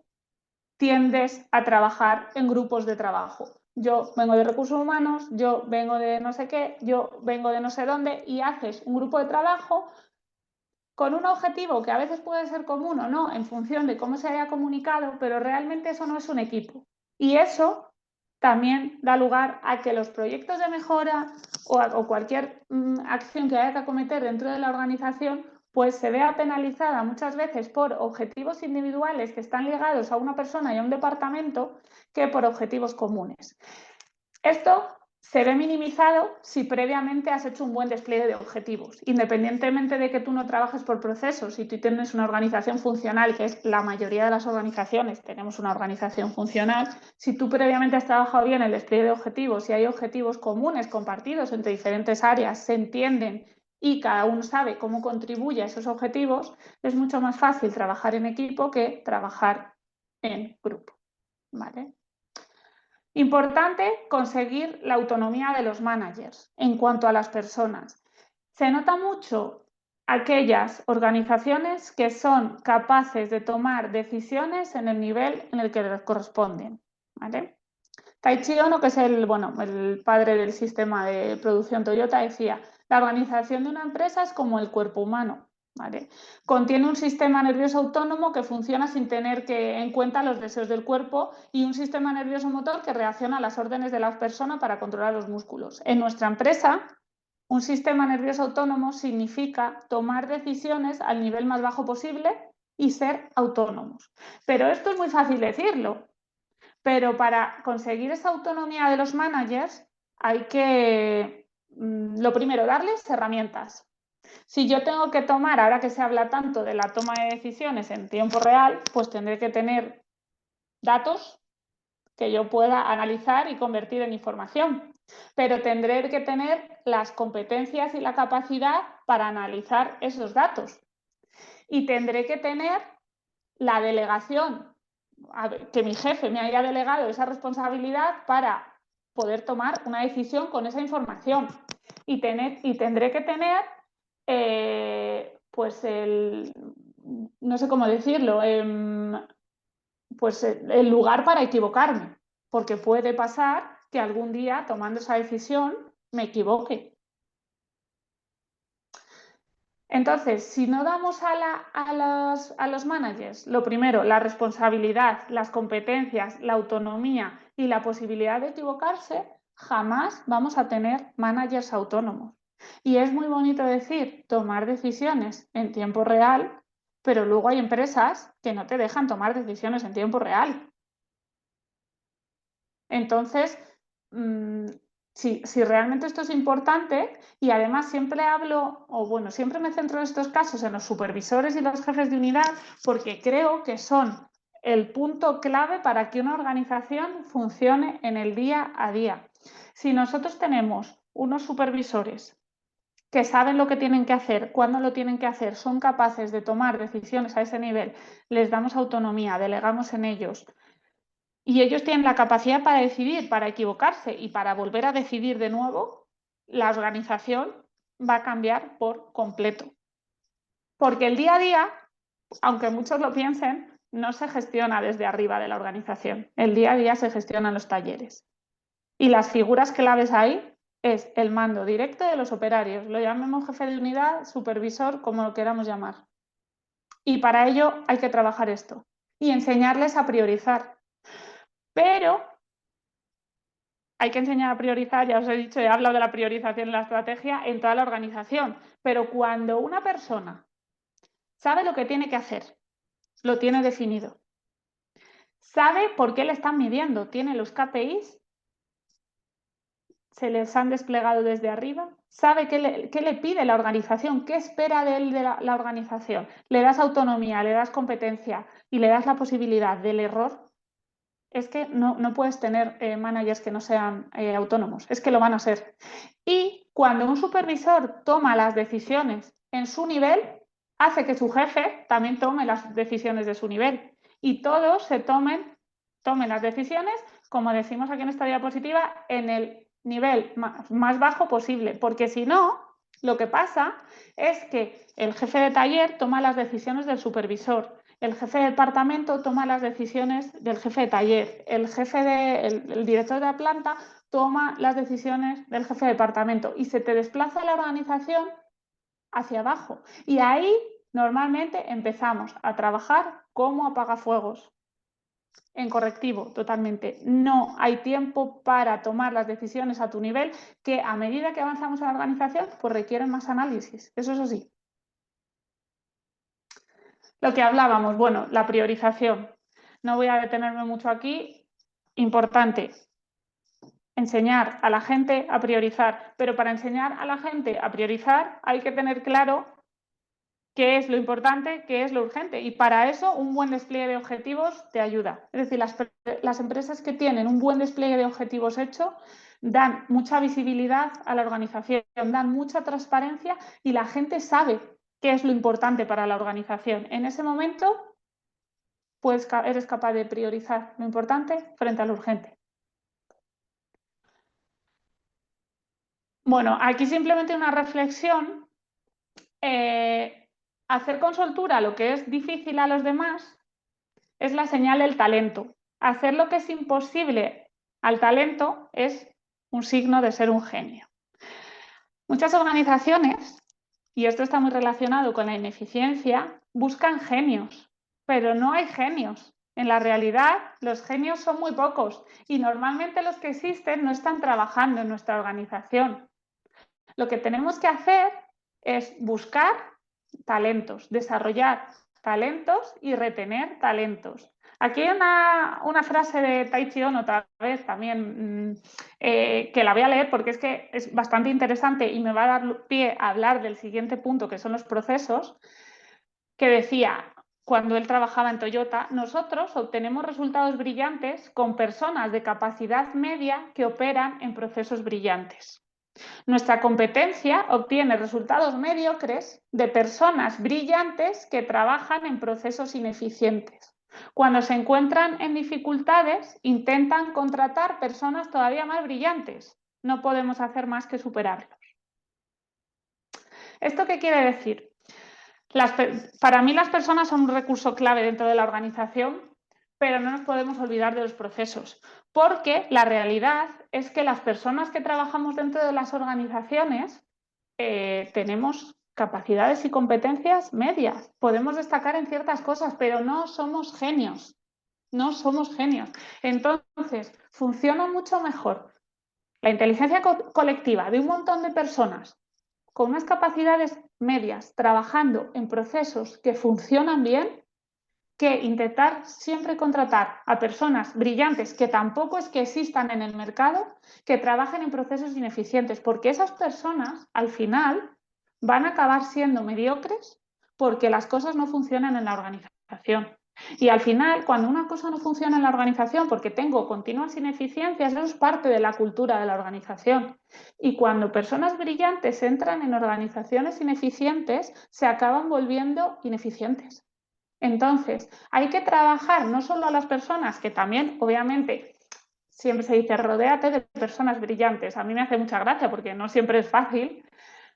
tiendes a trabajar en grupos de trabajo. Yo vengo de recursos humanos, yo vengo de no sé qué, yo vengo de no sé dónde y haces un grupo de trabajo con un objetivo que a veces puede ser común o no en función de cómo se haya comunicado, pero realmente eso no es un equipo. Y eso también da lugar a que los proyectos de mejora o cualquier acción que haya que acometer dentro de la organización pues se vea penalizada muchas veces por objetivos individuales que están ligados a una persona y a un departamento que por objetivos comunes. Esto se ve minimizado si previamente has hecho un buen despliegue de objetivos. Independientemente de que tú no trabajes por procesos, si tú tienes una organización funcional, que es la mayoría de las organizaciones, tenemos una organización funcional, si tú previamente has trabajado bien el despliegue de objetivos y hay objetivos comunes compartidos entre diferentes áreas, se entienden y cada uno sabe cómo contribuye a esos objetivos, es mucho más fácil trabajar en equipo que trabajar en grupo, ¿vale? Importante conseguir la autonomía de los managers en cuanto a las personas. Se nota mucho aquellas organizaciones que son capaces de tomar decisiones en el nivel en el que les corresponden, ¿vale? Taiichi Ohno, que es el padre del sistema de producción Toyota, decía: la organización de una empresa es como el cuerpo humano, ¿vale? Contiene un sistema nervioso autónomo que funciona sin tener en cuenta los deseos del cuerpo y un sistema nervioso motor que reacciona a las órdenes de la persona para controlar los músculos. En nuestra empresa, un sistema nervioso autónomo significa tomar decisiones al nivel más bajo posible y ser autónomos. Pero esto es muy fácil decirlo. Pero para conseguir esa autonomía de los managers hay que, lo primero, darles herramientas. Si yo tengo que tomar, ahora que se habla tanto de la toma de decisiones en tiempo real, pues tendré que tener datos que yo pueda analizar y convertir en información. Pero tendré que tener las competencias y la capacidad para analizar esos datos. Y tendré que tener la delegación, que mi jefe me haya delegado esa responsabilidad para poder tomar una decisión con esa información. Y tendré que tener, pues no sé cómo decirlo, pues el lugar para equivocarme, porque puede pasar que algún día tomando esa decisión me equivoque. Entonces, si no damos a los managers, lo primero, la responsabilidad, las competencias, la autonomía y la posibilidad de equivocarse, jamás vamos a tener managers autónomos. Y es muy bonito decir tomar decisiones en tiempo real, pero luego hay empresas que no te dejan tomar decisiones en tiempo real. Entonces, si realmente esto es importante, y además siempre hablo, o bueno, siempre me centro en estos casos en los supervisores y los jefes de unidad, porque creo que son el punto clave para que una organización funcione en el día a día. Si nosotros tenemos unos supervisores que saben lo que tienen que hacer, cuándo lo tienen que hacer, son capaces de tomar decisiones a ese nivel, les damos autonomía, delegamos en ellos, y ellos tienen la capacidad para decidir, para equivocarse y para volver a decidir de nuevo, la organización va a cambiar por completo. Porque el día a día, aunque muchos lo piensen, no se gestiona desde arriba de la organización. El día a día se gestiona en los talleres. Y las figuras claves ahí es el mando directo de los operarios. Lo llamemos jefe de unidad, supervisor, como lo queramos llamar. Y para ello hay que trabajar esto. y enseñarles a priorizar. Pero hay que enseñar a priorizar, ya os he dicho, he hablado de la priorización en la estrategia en toda la organización, pero cuando una persona sabe lo que tiene que hacer, lo tiene definido, sabe por qué le están midiendo, tiene los KPIs, se les han desplegado desde arriba, sabe qué le pide la organización, qué espera de él de la organización, le das autonomía, le das competencia y le das la posibilidad del error. Es que no puedes tener managers que no sean autónomos, es que lo van a ser. Y cuando un supervisor toma las decisiones en su nivel, hace que su jefe también tome las decisiones de su nivel y todos tomen las decisiones, como decimos aquí en esta diapositiva, en el nivel más bajo posible, porque si no, lo que pasa es que el jefe de taller toma las decisiones del supervisor, el jefe de departamento toma las decisiones del jefe de taller, el director de la planta toma las decisiones del jefe de departamento y se te desplaza la organización hacia abajo. Y ahí normalmente empezamos a trabajar como apagafuegos, en correctivo totalmente. No hay tiempo para tomar las decisiones a tu nivel que a medida que avanzamos en la organización pues requieren más análisis. Eso es así. Lo que hablábamos, bueno, la priorización. No voy a detenerme mucho aquí. Importante, enseñar a la gente a priorizar. Pero para enseñar a la gente a priorizar hay que tener claro qué es lo importante, qué es lo urgente. Y para eso un buen despliegue de objetivos te ayuda. Es decir, las empresas que tienen un buen despliegue de objetivos hecho dan mucha visibilidad a la organización, dan mucha transparencia y la gente sabe qué es lo importante para la organización. En ese momento pues eres capaz de priorizar lo importante frente a lo urgente. Bueno, aquí simplemente una reflexión. Hacer con soltura lo que es difícil a los demás es la señal del talento. Hacer lo que es imposible al talento es un signo de ser un genio. Muchas organizaciones, y esto está muy relacionado con la ineficiencia, buscan genios, pero no hay genios. En la realidad, los genios son muy pocos y normalmente los que existen no están trabajando en nuestra organización. Lo que tenemos que hacer es buscar talentos, desarrollar talentos y retener talentos. Aquí hay una frase de Taichi Ohno, otra vez también, que la voy a leer porque es que es bastante interesante y me va a dar pie a hablar del siguiente punto, que son los procesos, que decía, cuando él trabajaba en Toyota, nosotros obtenemos resultados brillantes con personas de capacidad media que operan en procesos brillantes. Nuestra competencia obtiene resultados mediocres de personas brillantes que trabajan en procesos ineficientes. Cuando se encuentran en dificultades, intentan contratar personas todavía más brillantes. No podemos hacer más que superarlos. ¿Esto qué quiere decir? Para mí las personas son un recurso clave dentro de la organización, pero no nos podemos olvidar de los procesos, porque la realidad es que las personas que trabajamos dentro de las organizaciones tenemos capacidades y competencias medias. Podemos destacar en ciertas cosas, pero no somos genios. No somos genios. Entonces, funciona mucho mejor la inteligencia colectiva de un montón de personas con unas capacidades medias trabajando en procesos que funcionan bien que intentar siempre contratar a personas brillantes que tampoco es que existan en el mercado, que trabajen en procesos ineficientes, porque esas personas al final van a acabar siendo mediocres porque las cosas no funcionan en la organización. Y al final, cuando una cosa no funciona en la organización porque tengo continuas ineficiencias, eso es parte de la cultura de la organización. Y cuando personas brillantes entran en organizaciones ineficientes, se acaban volviendo ineficientes. Entonces, hay que trabajar no solo a las personas, que también, obviamente, siempre se dice, rodéate de personas brillantes. A mí me hace mucha gracia porque no siempre es fácil,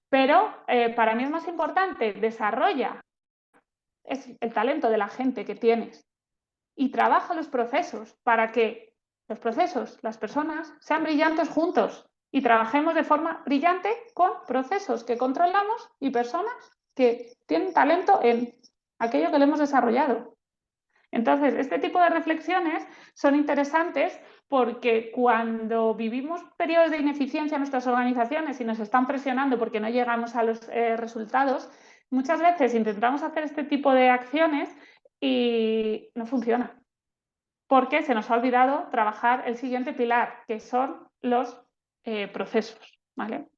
pero para mí es más importante, desarrolla el talento de la gente que tienes y trabaja los procesos para que los procesos, las personas, sean brillantes juntos y trabajemos de forma brillante con procesos que controlamos y personas que tienen talento en aquello que le hemos desarrollado. Entonces, este tipo de reflexiones son interesantes porque cuando vivimos periodos de ineficiencia en nuestras organizaciones y nos están presionando porque no llegamos a los resultados, muchas veces intentamos hacer este tipo de acciones y no funciona, porque se nos ha olvidado trabajar el siguiente pilar, que son los procesos, ¿vale?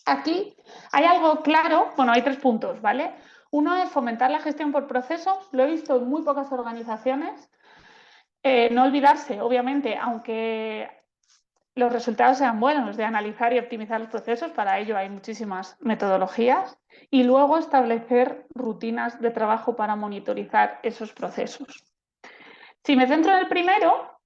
Aquí hay algo claro, bueno, hay 3 puntos, ¿vale? Uno es fomentar la gestión por procesos, lo he visto en muy pocas organizaciones. No olvidarse, obviamente, aunque los resultados sean buenos, de analizar y optimizar los procesos, para ello hay muchísimas metodologías, y luego establecer rutinas de trabajo para monitorizar esos procesos. Si me centro en el primero,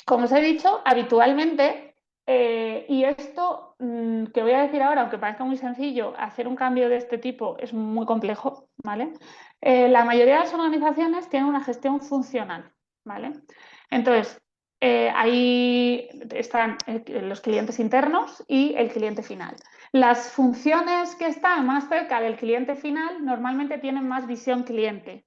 como os he dicho, habitualmente, y esto que voy a decir ahora, aunque parezca muy sencillo, hacer un cambio de este tipo es muy complejo, ¿vale? La mayoría de las organizaciones tienen una gestión funcional, ¿vale? Entonces, ahí están los clientes internos y el cliente final. Las funciones que están más cerca del cliente final normalmente tienen más visión cliente.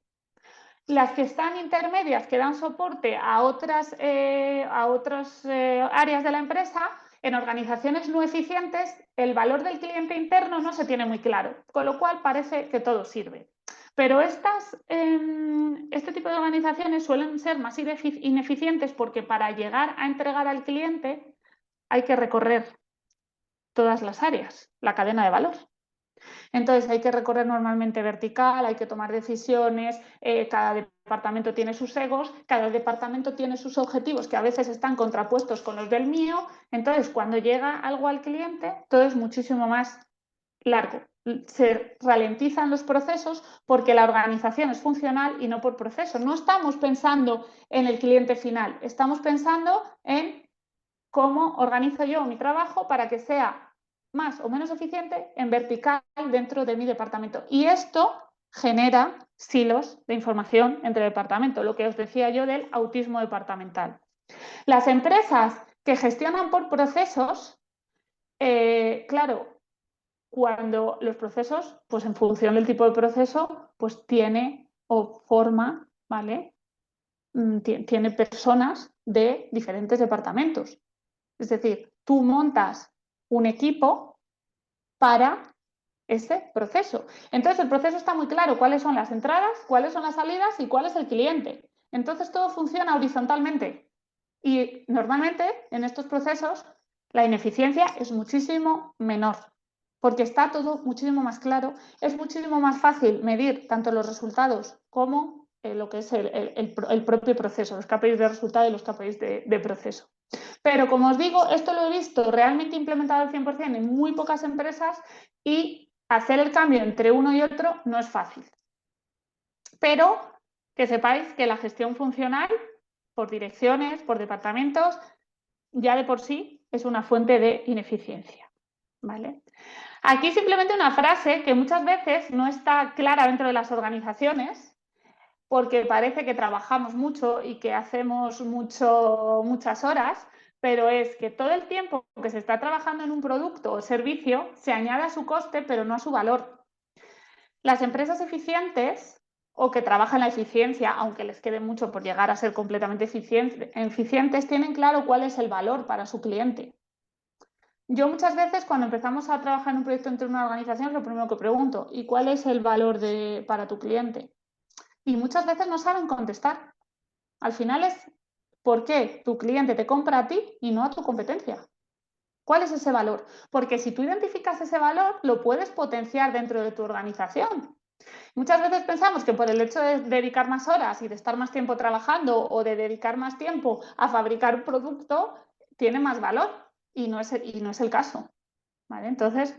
Las que están intermedias, que dan soporte a otras áreas de la empresa, en organizaciones no eficientes, el valor del cliente interno no se tiene muy claro, con lo cual parece que todo sirve. Pero este tipo de organizaciones suelen ser más ineficientes porque para llegar a entregar al cliente hay que recorrer todas las áreas, la cadena de valor. Entonces hay que recorrer normalmente vertical, hay que tomar decisiones, cada departamento tiene sus egos, cada departamento tiene sus objetivos que a veces están contrapuestos con los del mío. Entonces cuando llega algo al cliente, todo es muchísimo más largo. Se ralentizan los procesos porque la organización es funcional y no por proceso. No estamos pensando en el cliente final, estamos pensando en cómo organizo yo mi trabajo para que sea más o menos eficiente en vertical dentro de mi departamento. Y esto genera silos de información entre departamentos, lo que os decía yo del autismo departamental. Las empresas que gestionan por procesos, claro, cuando los procesos, pues en función del tipo de proceso, pues tiene o forma, ¿vale? Tiene personas de diferentes departamentos. Es decir, tú montas un equipo para ese proceso. Entonces, el proceso está muy claro, cuáles son las entradas, cuáles son las salidas y cuál es el cliente. Entonces, todo funciona horizontalmente. Y normalmente en estos procesos la ineficiencia es muchísimo menor, porque está todo muchísimo más claro, es muchísimo más fácil medir tanto los resultados como lo que es el propio proceso, los KPIs de resultado y los KPIs de proceso. Pero como os digo, esto lo he visto realmente implementado al 100% en muy pocas empresas y hacer el cambio entre uno y otro no es fácil. Pero que sepáis que la gestión funcional por direcciones, por departamentos, ya de por sí es una fuente de ineficiencia, ¿vale? Aquí simplemente una frase que muchas veces no está clara dentro de las organizaciones porque parece que trabajamos mucho y que hacemos muchas horas, pero es que todo el tiempo que se está trabajando en un producto o servicio se añade a su coste, pero no a su valor. Las empresas eficientes o que trabajan la eficiencia, aunque les quede mucho por llegar a ser completamente eficientes, tienen claro cuál es el valor para su cliente. Yo muchas veces cuando empezamos a trabajar en un proyecto entre una organización, lo primero que pregunto, ¿y cuál es el valor para tu cliente? Y muchas veces no saben contestar. Al final es ¿por qué tu cliente te compra a ti y no a tu competencia? ¿Cuál es ese valor? Porque si tú identificas ese valor, lo puedes potenciar dentro de tu organización. Muchas veces pensamos que por el hecho de dedicar más horas y de estar más tiempo trabajando o de dedicar más tiempo a fabricar un producto, tiene más valor y no es el caso. ¿Vale? Entonces,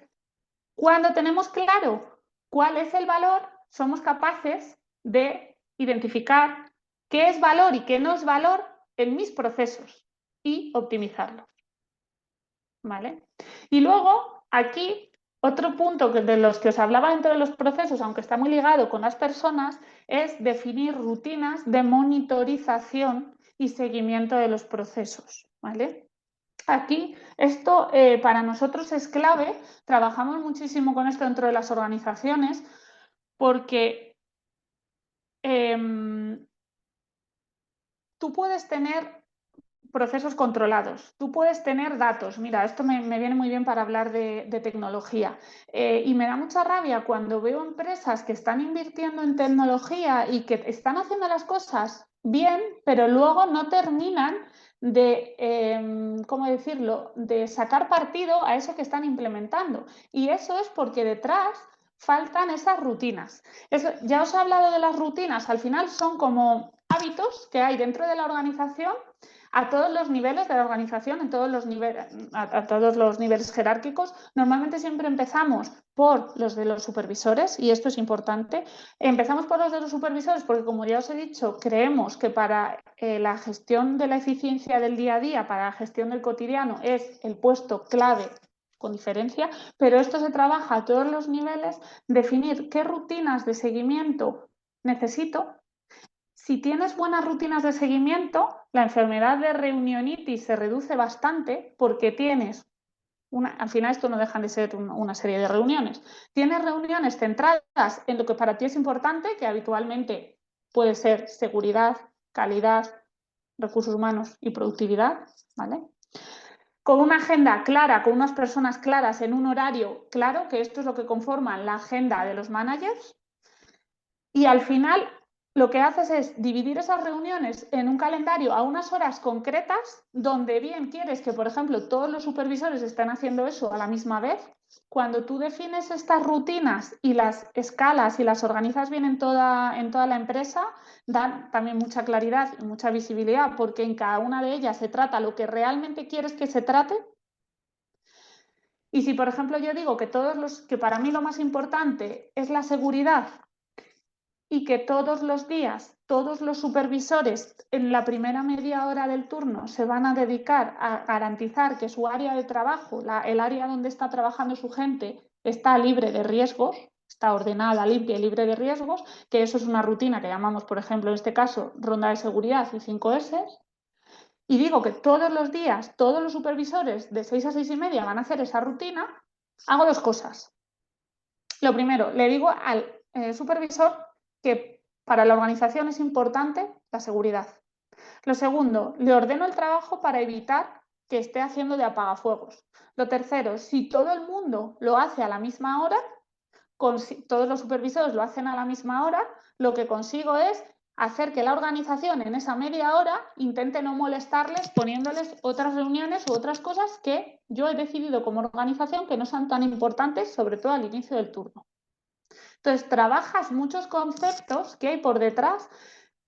cuando tenemos claro cuál es el valor, somos capaces de identificar qué es valor y qué no es valor en mis procesos y optimizarlos. ¿Vale? Y luego, aquí, otro punto de los que os hablaba dentro de los procesos, aunque está muy ligado con las personas, es definir rutinas de monitorización y seguimiento de los procesos. ¿Vale? Aquí, esto para nosotros es clave, trabajamos muchísimo con esto dentro de las organizaciones porque tú puedes tener procesos controlados, tú puedes tener datos. Mira, esto me viene muy bien para hablar de tecnología. Y me da mucha rabia cuando veo empresas que están invirtiendo en tecnología y que están haciendo las cosas bien, pero luego no terminan de, ¿cómo decirlo?, de sacar partido a eso que están implementando. Y eso es porque detrás faltan esas rutinas. Ya os he hablado de las rutinas, al final son como hábitos que hay dentro de la organización a todos los niveles de la organización, en todos los niveles, a todos los niveles jerárquicos. Normalmente siempre empezamos por los de los supervisores, y esto es importante. Empezamos por los de los supervisores porque, como ya os he dicho, creemos que para la gestión de la eficiencia del día a día, para la gestión del cotidiano, es el puesto clave con diferencia, pero esto se trabaja a todos los niveles, definir qué rutinas de seguimiento necesito. Si tienes buenas rutinas de seguimiento, la enfermedad de reunionitis se reduce bastante porque tienes al final esto no dejan de ser una serie de reuniones. Tienes reuniones centradas en lo que para ti es importante, que habitualmente puede ser seguridad, calidad, recursos humanos y productividad, ¿vale? Con una agenda clara, con unas personas claras en un horario claro, que esto es lo que conforma la agenda de los managers. Y al final lo que haces es dividir esas reuniones en un calendario a unas horas concretas, donde bien quieres que, por ejemplo, todos los supervisores estén haciendo eso a la misma vez. Cuando tú defines estas rutinas y las escalas y las organizas bien en toda la empresa, dan también mucha claridad y mucha visibilidad, porque en cada una de ellas se trata lo que realmente quieres que se trate. Y si, por ejemplo, yo digo que para mí lo más importante es la seguridad, y que todos los días, todos los supervisores en la primera media hora del turno se van a dedicar a garantizar que su área de trabajo, el área donde está trabajando su gente, está libre de riesgos, está ordenada, limpia y libre de riesgos, que eso es una rutina que llamamos, por ejemplo, en este caso, ronda de seguridad y 5S. Y digo que todos los días, todos los supervisores de 6 a 6 y media van a hacer esa rutina. Hago dos cosas. Lo primero, le digo al supervisor que para la organización es importante la seguridad. Lo segundo, le ordeno el trabajo para evitar que esté haciendo de apagafuegos. Lo tercero, si todo el mundo lo hace a la misma hora, todos los supervisores lo hacen a la misma hora, lo que consigo es hacer que la organización en esa media hora intente no molestarles poniéndoles otras reuniones u otras cosas que yo he decidido como organización que no son tan importantes, sobre todo al inicio del turno. Entonces, trabajas muchos conceptos que hay por detrás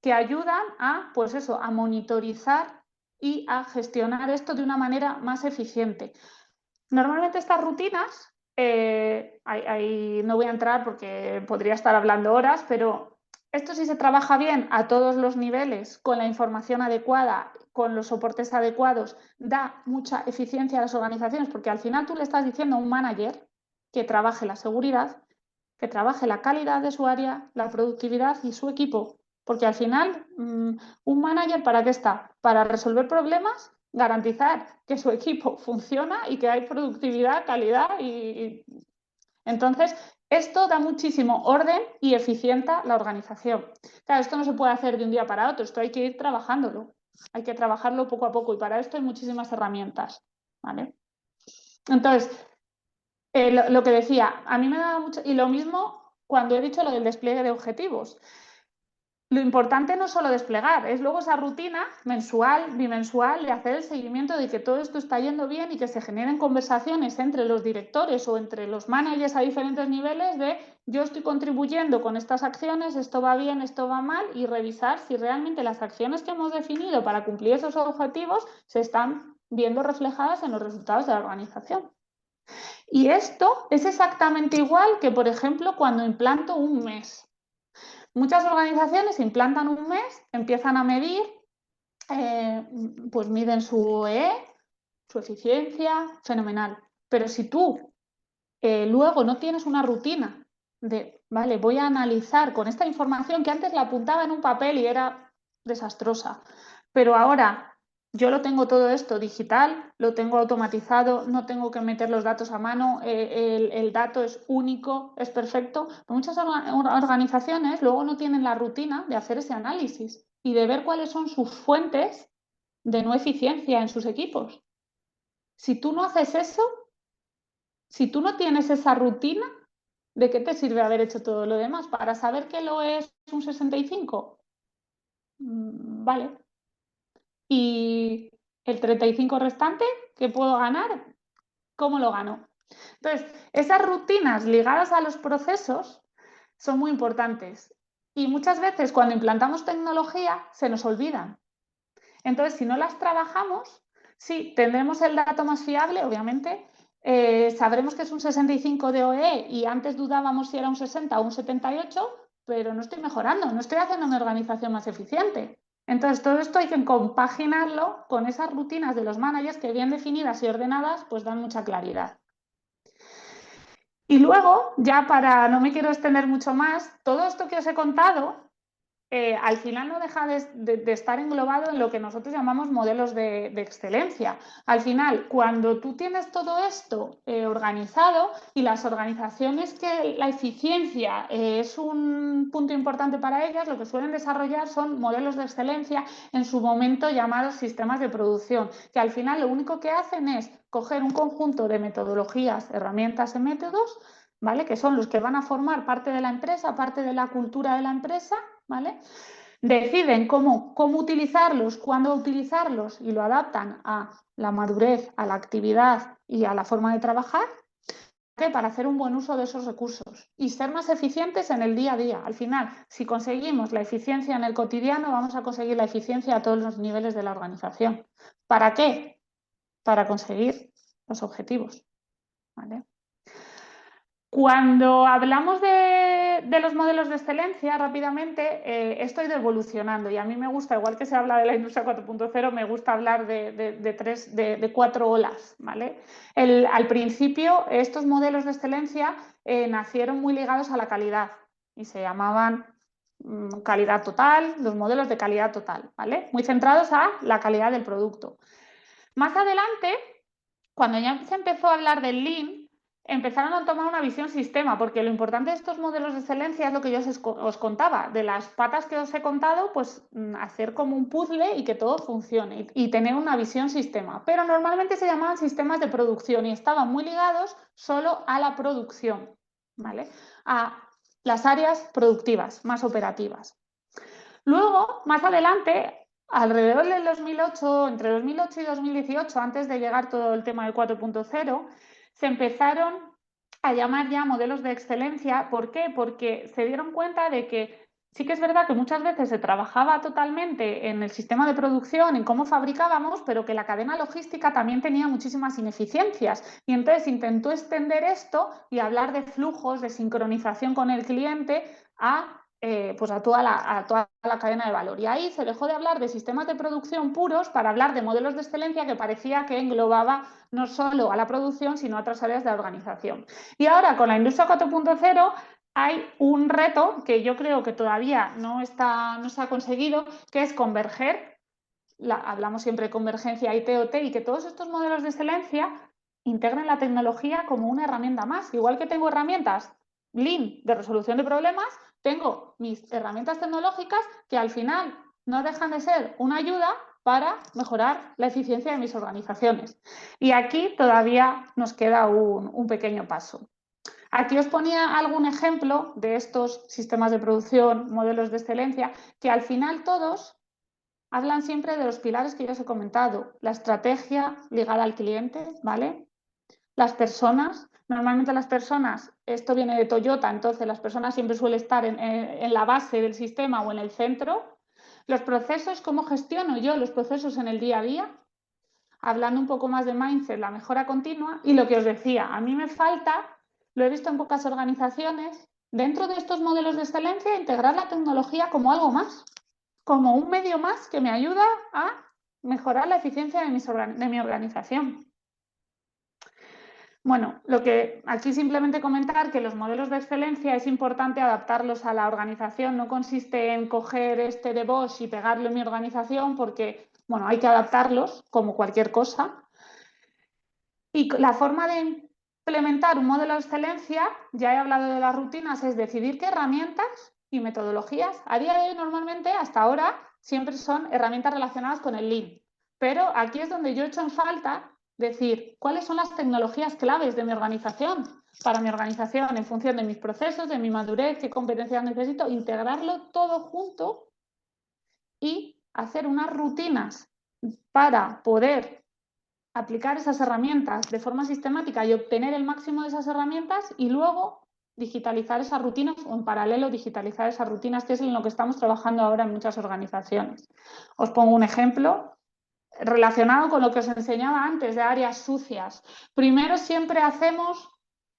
que ayudan a, pues eso, a monitorizar y a gestionar esto de una manera más eficiente. Normalmente estas rutinas, ahí no voy a entrar porque podría estar hablando horas, pero esto sí se trabaja bien a todos los niveles, con la información adecuada, con los soportes adecuados, da mucha eficiencia a las organizaciones, porque al final tú le estás diciendo a un manager que trabaje la seguridad, que trabaje la calidad de su área, la productividad y su equipo. Porque al final, un manager, ¿para qué está? Para resolver problemas, garantizar que su equipo funciona y que hay productividad, calidad y... Entonces, esto da muchísimo orden y eficienta la organización. Claro, esto no se puede hacer de un día para otro, esto hay que ir trabajándolo. Hay que trabajarlo poco a poco y para esto hay muchísimas herramientas, ¿vale? Entonces, lo que decía, a mí me daba mucho... Y lo mismo cuando he dicho lo del despliegue de objetivos. Lo importante no es solo desplegar, es luego esa rutina mensual, bimensual, de hacer el seguimiento de que todo esto está yendo bien y que se generen conversaciones entre los directores o entre los managers a diferentes niveles de yo estoy contribuyendo con estas acciones, esto va bien, esto va mal, y revisar si realmente las acciones que hemos definido para cumplir esos objetivos se están viendo reflejadas en los resultados de la organización. Y esto es exactamente igual que, por ejemplo, cuando implanto un mes. Muchas organizaciones implantan un mes, empiezan a medir, pues miden su OEE, su eficiencia, fenomenal. Pero si tú luego no tienes una rutina de, vale, voy a analizar con esta información que antes la apuntaba en un papel y era desastrosa, pero ahora yo lo tengo todo esto digital, lo tengo automatizado, no tengo que meter los datos a mano, el dato es único, es perfecto. Muchas organizaciones luego no tienen la rutina de hacer ese análisis. y de ver cuáles son sus fuentes de no eficiencia en sus equipos. Si tú no haces eso, si tú no tienes esa rutina, ¿de qué te sirve haber hecho todo lo demás? ¿Para saber que lo es un 65? Vale. ¿Y el 35 restante que puedo ganar? ¿Cómo lo gano? Entonces, esas rutinas ligadas a los procesos son muy importantes. Y muchas veces cuando implantamos tecnología se nos olvidan. Entonces, si no las trabajamos, sí, tendremos el dato más fiable, obviamente. Sabremos que es un 65 de OE y antes dudábamos si era un 60 o un 78, pero no estoy mejorando, no estoy haciendo mi organización más eficiente. Entonces, todo esto hay que compaginarlo con esas rutinas de los managers que bien definidas y ordenadas, pues dan mucha claridad. Y luego, ya para, no me quiero extender mucho más, todo esto que os he contado, al final no deja de estar englobado en lo que nosotros llamamos modelos de excelencia. Al final, cuando tú tienes todo esto organizado y las organizaciones que la eficiencia es un punto importante para ellas, lo que suelen desarrollar son modelos de excelencia, en su momento llamados sistemas de producción, que al final lo único que hacen es coger un conjunto de metodologías, herramientas y métodos, ¿vale? Que son los que van a formar parte de la empresa, parte de la cultura de la empresa, ¿vale? Deciden cómo utilizarlos, cuándo utilizarlos y lo adaptan a la madurez, a la actividad y a la forma de trabajar, para hacer un buen uso de esos recursos y ser más eficientes en el día a día. Al final, si conseguimos la eficiencia en el cotidiano, vamos a conseguir la eficiencia a todos los niveles de la organización. ¿Para qué? Para conseguir los objetivos, ¿vale? Cuando hablamos de los modelos de excelencia, rápidamente, esto ha ido evolucionando y a mí me gusta, igual que se habla de la industria 4.0, me gusta hablar de cuatro olas, ¿vale? Al principio, estos modelos de excelencia nacieron muy ligados a la calidad y se llamaban calidad total, los modelos de calidad total, ¿vale? Muy centrados a la calidad del producto. Más adelante, cuando ya se empezó a hablar del Lean, empezaron a tomar una visión sistema, porque lo importante de estos modelos de excelencia es lo que yo os contaba, de las patas que os he contado, pues hacer como un puzzle y que todo funcione y tener una visión sistema. Pero normalmente se llamaban sistemas de producción y estaban muy ligados solo a la producción, ¿vale? A las áreas productivas, más operativas. Luego, más adelante, alrededor del 2008, entre 2008 y 2018, antes de llegar todo el tema del 4.0, se empezaron a llamar ya modelos de excelencia. ¿Por qué? Porque se dieron cuenta de que sí que es verdad que muchas veces se trabajaba totalmente en el sistema de producción, en cómo fabricábamos, pero que la cadena logística también tenía muchísimas ineficiencias. Y entonces intentó extender esto y hablar de flujos, de sincronización con el cliente pues a toda la cadena de valor. Y ahí se dejó de hablar de sistemas de producción puros para hablar de modelos de excelencia que parecía que englobaba no solo a la producción, sino a otras áreas de la organización. Y ahora con la industria 4.0 hay un reto que yo creo que todavía no se ha conseguido, que es converger, hablamos siempre de convergencia IT-OT, y que todos estos modelos de excelencia integren la tecnología como una herramienta más. Igual que tengo herramientas Lean de resolución de problemas, tengo mis herramientas tecnológicas que al final no dejan de ser una ayuda para mejorar la eficiencia de mis organizaciones. Y aquí todavía nos queda un pequeño paso. Aquí os ponía algún ejemplo de estos sistemas de producción, modelos de excelencia, que al final todos hablan siempre de los pilares que ya os he comentado. La estrategia ligada al cliente, ¿vale? Las personas, normalmente las personas, esto viene de Toyota, entonces las personas siempre suelen estar en la base del sistema o en el centro. Los procesos, cómo gestiono yo los procesos en el día a día, hablando un poco más de mindset, la mejora continua. Y lo que os decía, a mí me falta, lo he visto en pocas organizaciones, dentro de estos modelos de excelencia, integrar la tecnología como algo más, como un medio más que me ayuda a mejorar la eficiencia de mi organización. Bueno, lo que aquí simplemente comentar que los modelos de excelencia es importante adaptarlos a la organización. No consiste en coger este de Bosch y pegarlo en mi organización porque, bueno, hay que adaptarlos como cualquier cosa. Y la forma de implementar un modelo de excelencia, ya he hablado de las rutinas, es decidir qué herramientas y metodologías. A día de hoy, normalmente, hasta ahora, siempre son herramientas relacionadas con el Lean. Pero aquí es donde yo he hecho en falta decir cuáles son las tecnologías claves de mi organización, para mi organización, en función de mis procesos, de mi madurez, qué competencias necesito, integrarlo todo junto y hacer unas rutinas para poder aplicar esas herramientas de forma sistemática y obtener el máximo de esas herramientas y luego digitalizar esas rutinas o en paralelo digitalizar esas rutinas, que es en lo que estamos trabajando ahora en muchas organizaciones. Os pongo un ejemplo relacionado con lo que os enseñaba antes de áreas sucias. Primero siempre hacemos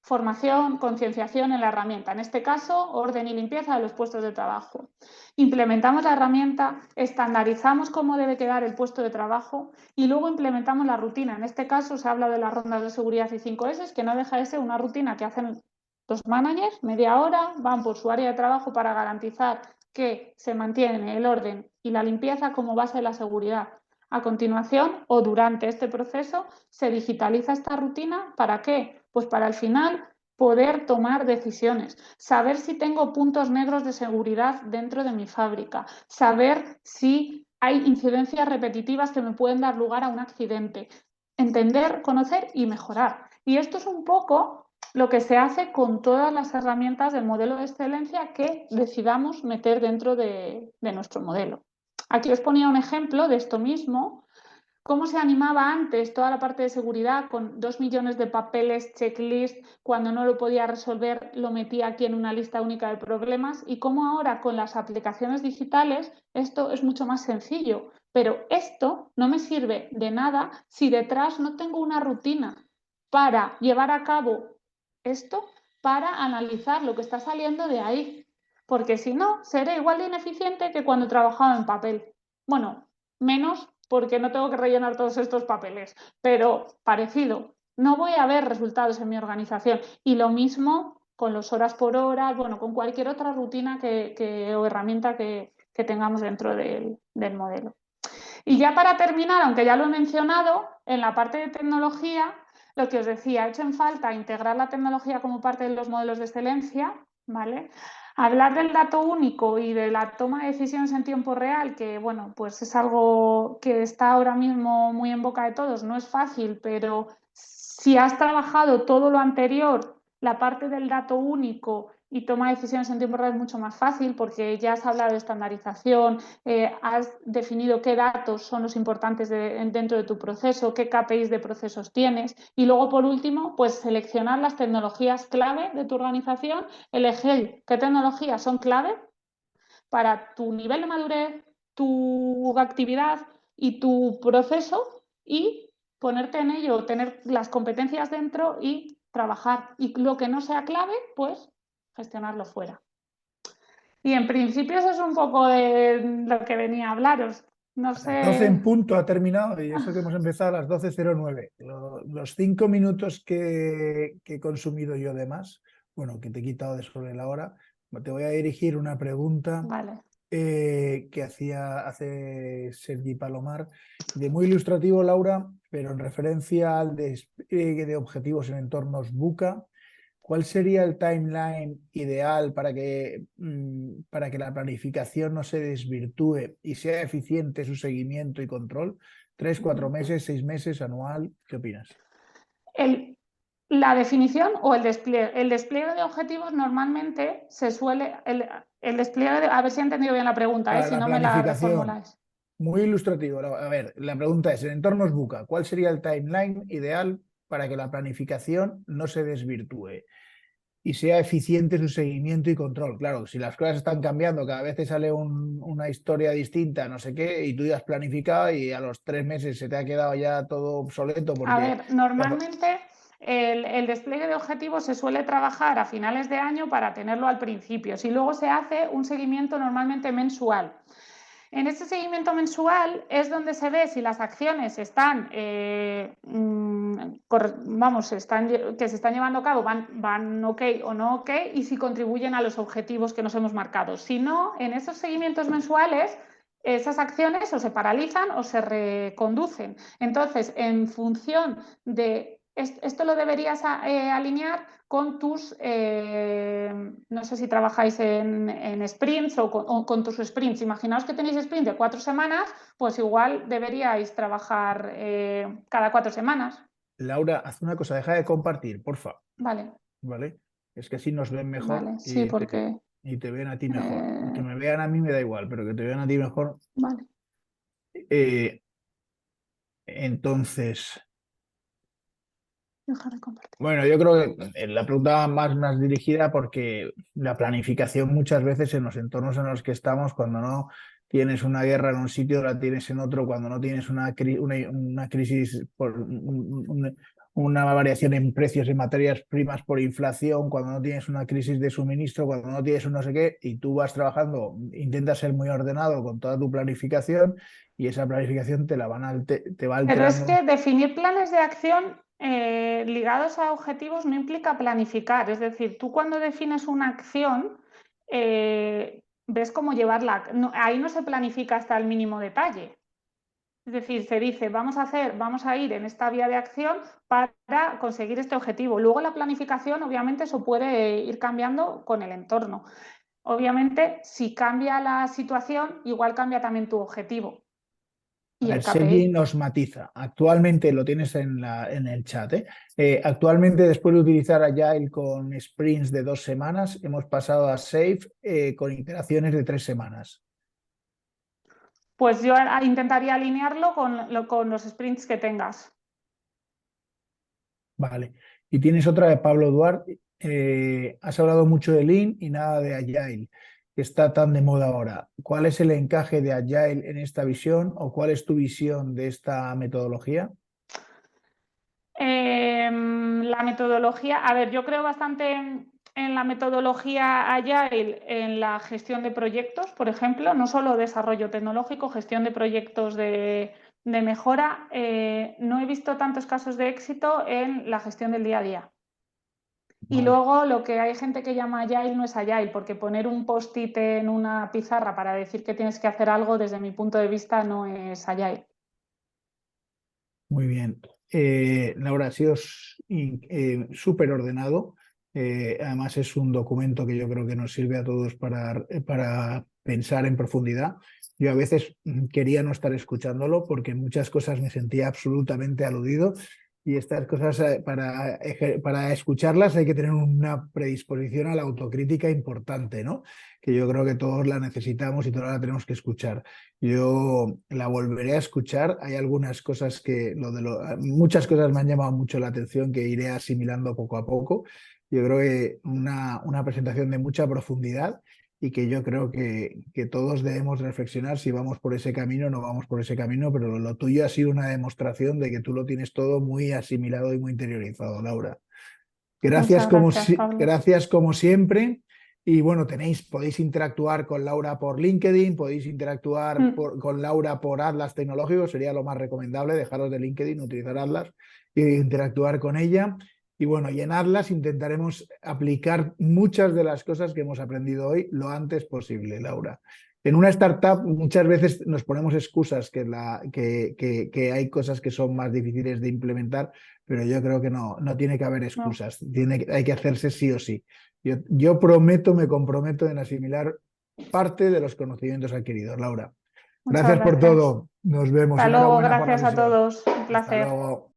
formación, concienciación en la herramienta, en este caso orden y limpieza de los puestos de trabajo. Implementamos la herramienta, estandarizamos cómo debe quedar el puesto de trabajo y luego implementamos la rutina. En este caso se habla de las rondas de seguridad y 5S, que no deja de ser una rutina que hacen los managers, media hora, van por su área de trabajo para garantizar que se mantiene el orden y la limpieza como base de la seguridad. A continuación o durante este proceso se digitaliza esta rutina. ¿Para qué? Pues para al final poder tomar decisiones, saber si tengo puntos negros de seguridad dentro de mi fábrica, saber si hay incidencias repetitivas que me pueden dar lugar a un accidente, entender, conocer y mejorar. Y esto es un poco lo que se hace con todas las herramientas del modelo de excelencia que decidamos meter dentro de nuestro modelo. Aquí os ponía un ejemplo de esto mismo, cómo se animaba antes toda la parte de seguridad con 2 millones de papeles, checklist, cuando no lo podía resolver lo metía aquí en una lista única de problemas y cómo ahora con las aplicaciones digitales esto es mucho más sencillo. Pero esto no me sirve de nada si detrás no tengo una rutina para llevar a cabo esto, para analizar lo que está saliendo de ahí. Porque si no, seré igual de ineficiente que cuando trabajaba en papel. Bueno, menos porque no tengo que rellenar todos estos papeles, pero parecido. No voy a ver resultados en mi organización. Y lo mismo con los horas por hora, bueno, con cualquier otra rutina o herramienta que tengamos dentro del modelo. Y ya para terminar, aunque ya lo he mencionado, en la parte de tecnología, lo que os decía, he hecho en falta integrar la tecnología como parte de los modelos de excelencia, ¿vale? Hablar del dato único y de la toma de decisiones en tiempo real, que bueno, pues es algo que está ahora mismo muy en boca de todos, no es fácil, pero si has trabajado todo lo anterior, la parte del dato único y toma de decisiones en tiempo real es mucho más fácil porque ya has hablado de estandarización, has definido qué datos son los importantes dentro de tu proceso, qué KPIs de procesos tienes y luego por último pues seleccionar las tecnologías clave de tu organización, elegir qué tecnologías son clave para tu nivel de madurez, tu actividad y tu proceso y ponerte en ello, tener las competencias dentro y trabajar. Y lo que no sea clave, pues gestionarlo fuera. Y en principio eso es un poco de lo que venía a hablaros. No A las 12 sé. en punto ha terminado y eso que hemos empezado a las 12:09. Los 5 minutos que he consumido yo de más, bueno, que te he quitado de sobre la hora, te voy a dirigir una pregunta Vale. que hace Sergi Palomar, de muy ilustrativo, Laura, pero en referencia al despliegue de objetivos en entornos VUCA. ¿Cuál sería el timeline ideal para que la planificación no se desvirtúe y sea eficiente su seguimiento y control? ¿3, 4 meses, 6 meses, anual? ¿Qué opinas? La definición o el despliegue. El despliegue de objetivos normalmente se suele. El despliegue a ver si he entendido bien la pregunta, Para si la no me la planificación, reformuláis. muy ilustrativo. A ver, la pregunta es, en entornos VUCA, ¿cuál sería el timeline ideal para que la planificación no se desvirtúe y sea eficiente su seguimiento y control? Claro, si las cosas están cambiando, cada vez te sale una historia distinta, no sé qué, y tú ya has planificado y a los 3 meses se te ha quedado ya todo obsoleto A porque... ver, normalmente el despliegue de objetivos se suele trabajar a finales de año para tenerlo al principio. Si luego se hace un seguimiento normalmente mensual. En este seguimiento mensual es donde se ve si las acciones están, que se están llevando a cabo van ok o no ok y si contribuyen a los objetivos que nos hemos marcado. Si no, en esos seguimientos mensuales esas acciones o se paralizan o se reconducen. Entonces, en función de esto lo deberías alinear con tus, no sé si trabajáis en sprints o con tus sprints. Imaginaos que tenéis sprints de 4 semanas, pues igual deberíais trabajar cada 4 semanas. Laura, haz una cosa, deja de compartir, porfa. Vale, ¿Vale? Es que así nos ven mejor vale, sí, porque... y te ven a ti mejor. Que eh, me vean a mí me da igual, pero que te vean a ti mejor. vale, Eh, entonces, dejar de compartir. bueno, yo creo que la pregunta va más dirigida porque la planificación muchas veces en los entornos en los que estamos, cuando no tienes una guerra en un sitio, la tienes en otro, cuando no tienes una crisis por una variación en precios de materias primas por inflación, cuando no tienes una crisis de suministro, cuando no tienes un no sé qué, y tú vas trabajando, intentas ser muy ordenado con toda tu planificación y esa planificación te va Pero es alterando. que definir planes de acción ligados a objetivos no implica planificar. Es decir, tú cuando defines una acción, ves cómo llevarla. Ahí no se planifica hasta el mínimo detalle. Es decir, se dice, vamos a ir en esta vía de acción para conseguir este objetivo. Luego la planificación, obviamente, eso puede ir cambiando con el entorno. Obviamente, si cambia la situación, igual cambia también tu objetivo A y ver, el Sergi KPI. nos matiza. Actualmente lo tienes en el chat. Actualmente, después de utilizar Agile con sprints de 2 semanas, hemos pasado a Safe con iteraciones de 3 semanas. Pues yo intentaría alinearlo con los sprints que tengas. Vale. Y tienes otra de Pablo Duarte. Has hablado mucho de Lean y nada de Agile, que está tan de moda ahora. ¿Cuál es el encaje de Agile en esta visión o cuál es tu visión de esta metodología? La metodología, a ver, yo creo bastante en la metodología Agile en la gestión de proyectos, por ejemplo, no solo desarrollo tecnológico, gestión de proyectos de mejora. No he visto tantos casos de éxito en la gestión del día a día. Y Vale. luego lo que hay gente que llama Agile no es Agile, porque poner un post-it en una pizarra para decir que tienes que hacer algo, desde mi punto de vista, no es Agile. Muy bien. Laura, ha sido súper ordenado. Además, es un documento que yo creo que nos sirve a todos para pensar en profundidad. Yo a veces quería no estar escuchándolo porque en muchas cosas me sentía absolutamente aludido y estas cosas para escucharlas hay que tener una predisposición a la autocrítica importante, ¿no? Que yo creo que todos la necesitamos y todos la tenemos que escuchar. Yo la volveré a escuchar. Hay algunas cosas muchas cosas me han llamado mucho la atención que iré asimilando poco a poco. Yo creo que una presentación de mucha profundidad y que yo creo que todos debemos reflexionar si vamos por ese camino o no vamos por ese camino, pero lo tuyo ha sido una demostración de que tú lo tienes todo muy asimilado y muy interiorizado, Laura. Muchas gracias, Pablo. Gracias como siempre. Y bueno, podéis interactuar con Laura por LinkedIn, podéis interactuar con Laura por Atlas Tecnológico, sería lo más recomendable, dejaros de LinkedIn, utilizar Atlas e interactuar con ella. Y bueno, y en Atlas intentaremos aplicar muchas de las cosas que hemos aprendido hoy lo antes posible, Laura. En una startup muchas veces nos ponemos excusas que hay cosas que son más difíciles de implementar, pero yo creo que no tiene que haber No, excusas, hay que hacerse sí o sí. Yo prometo, me comprometo en asimilar parte de los conocimientos adquiridos, Laura. muchas Gracias por gracias. todo. Nos vemos y Hasta luego, enhorabuena por la gracias a visión. todos. Un Hasta placer. luego.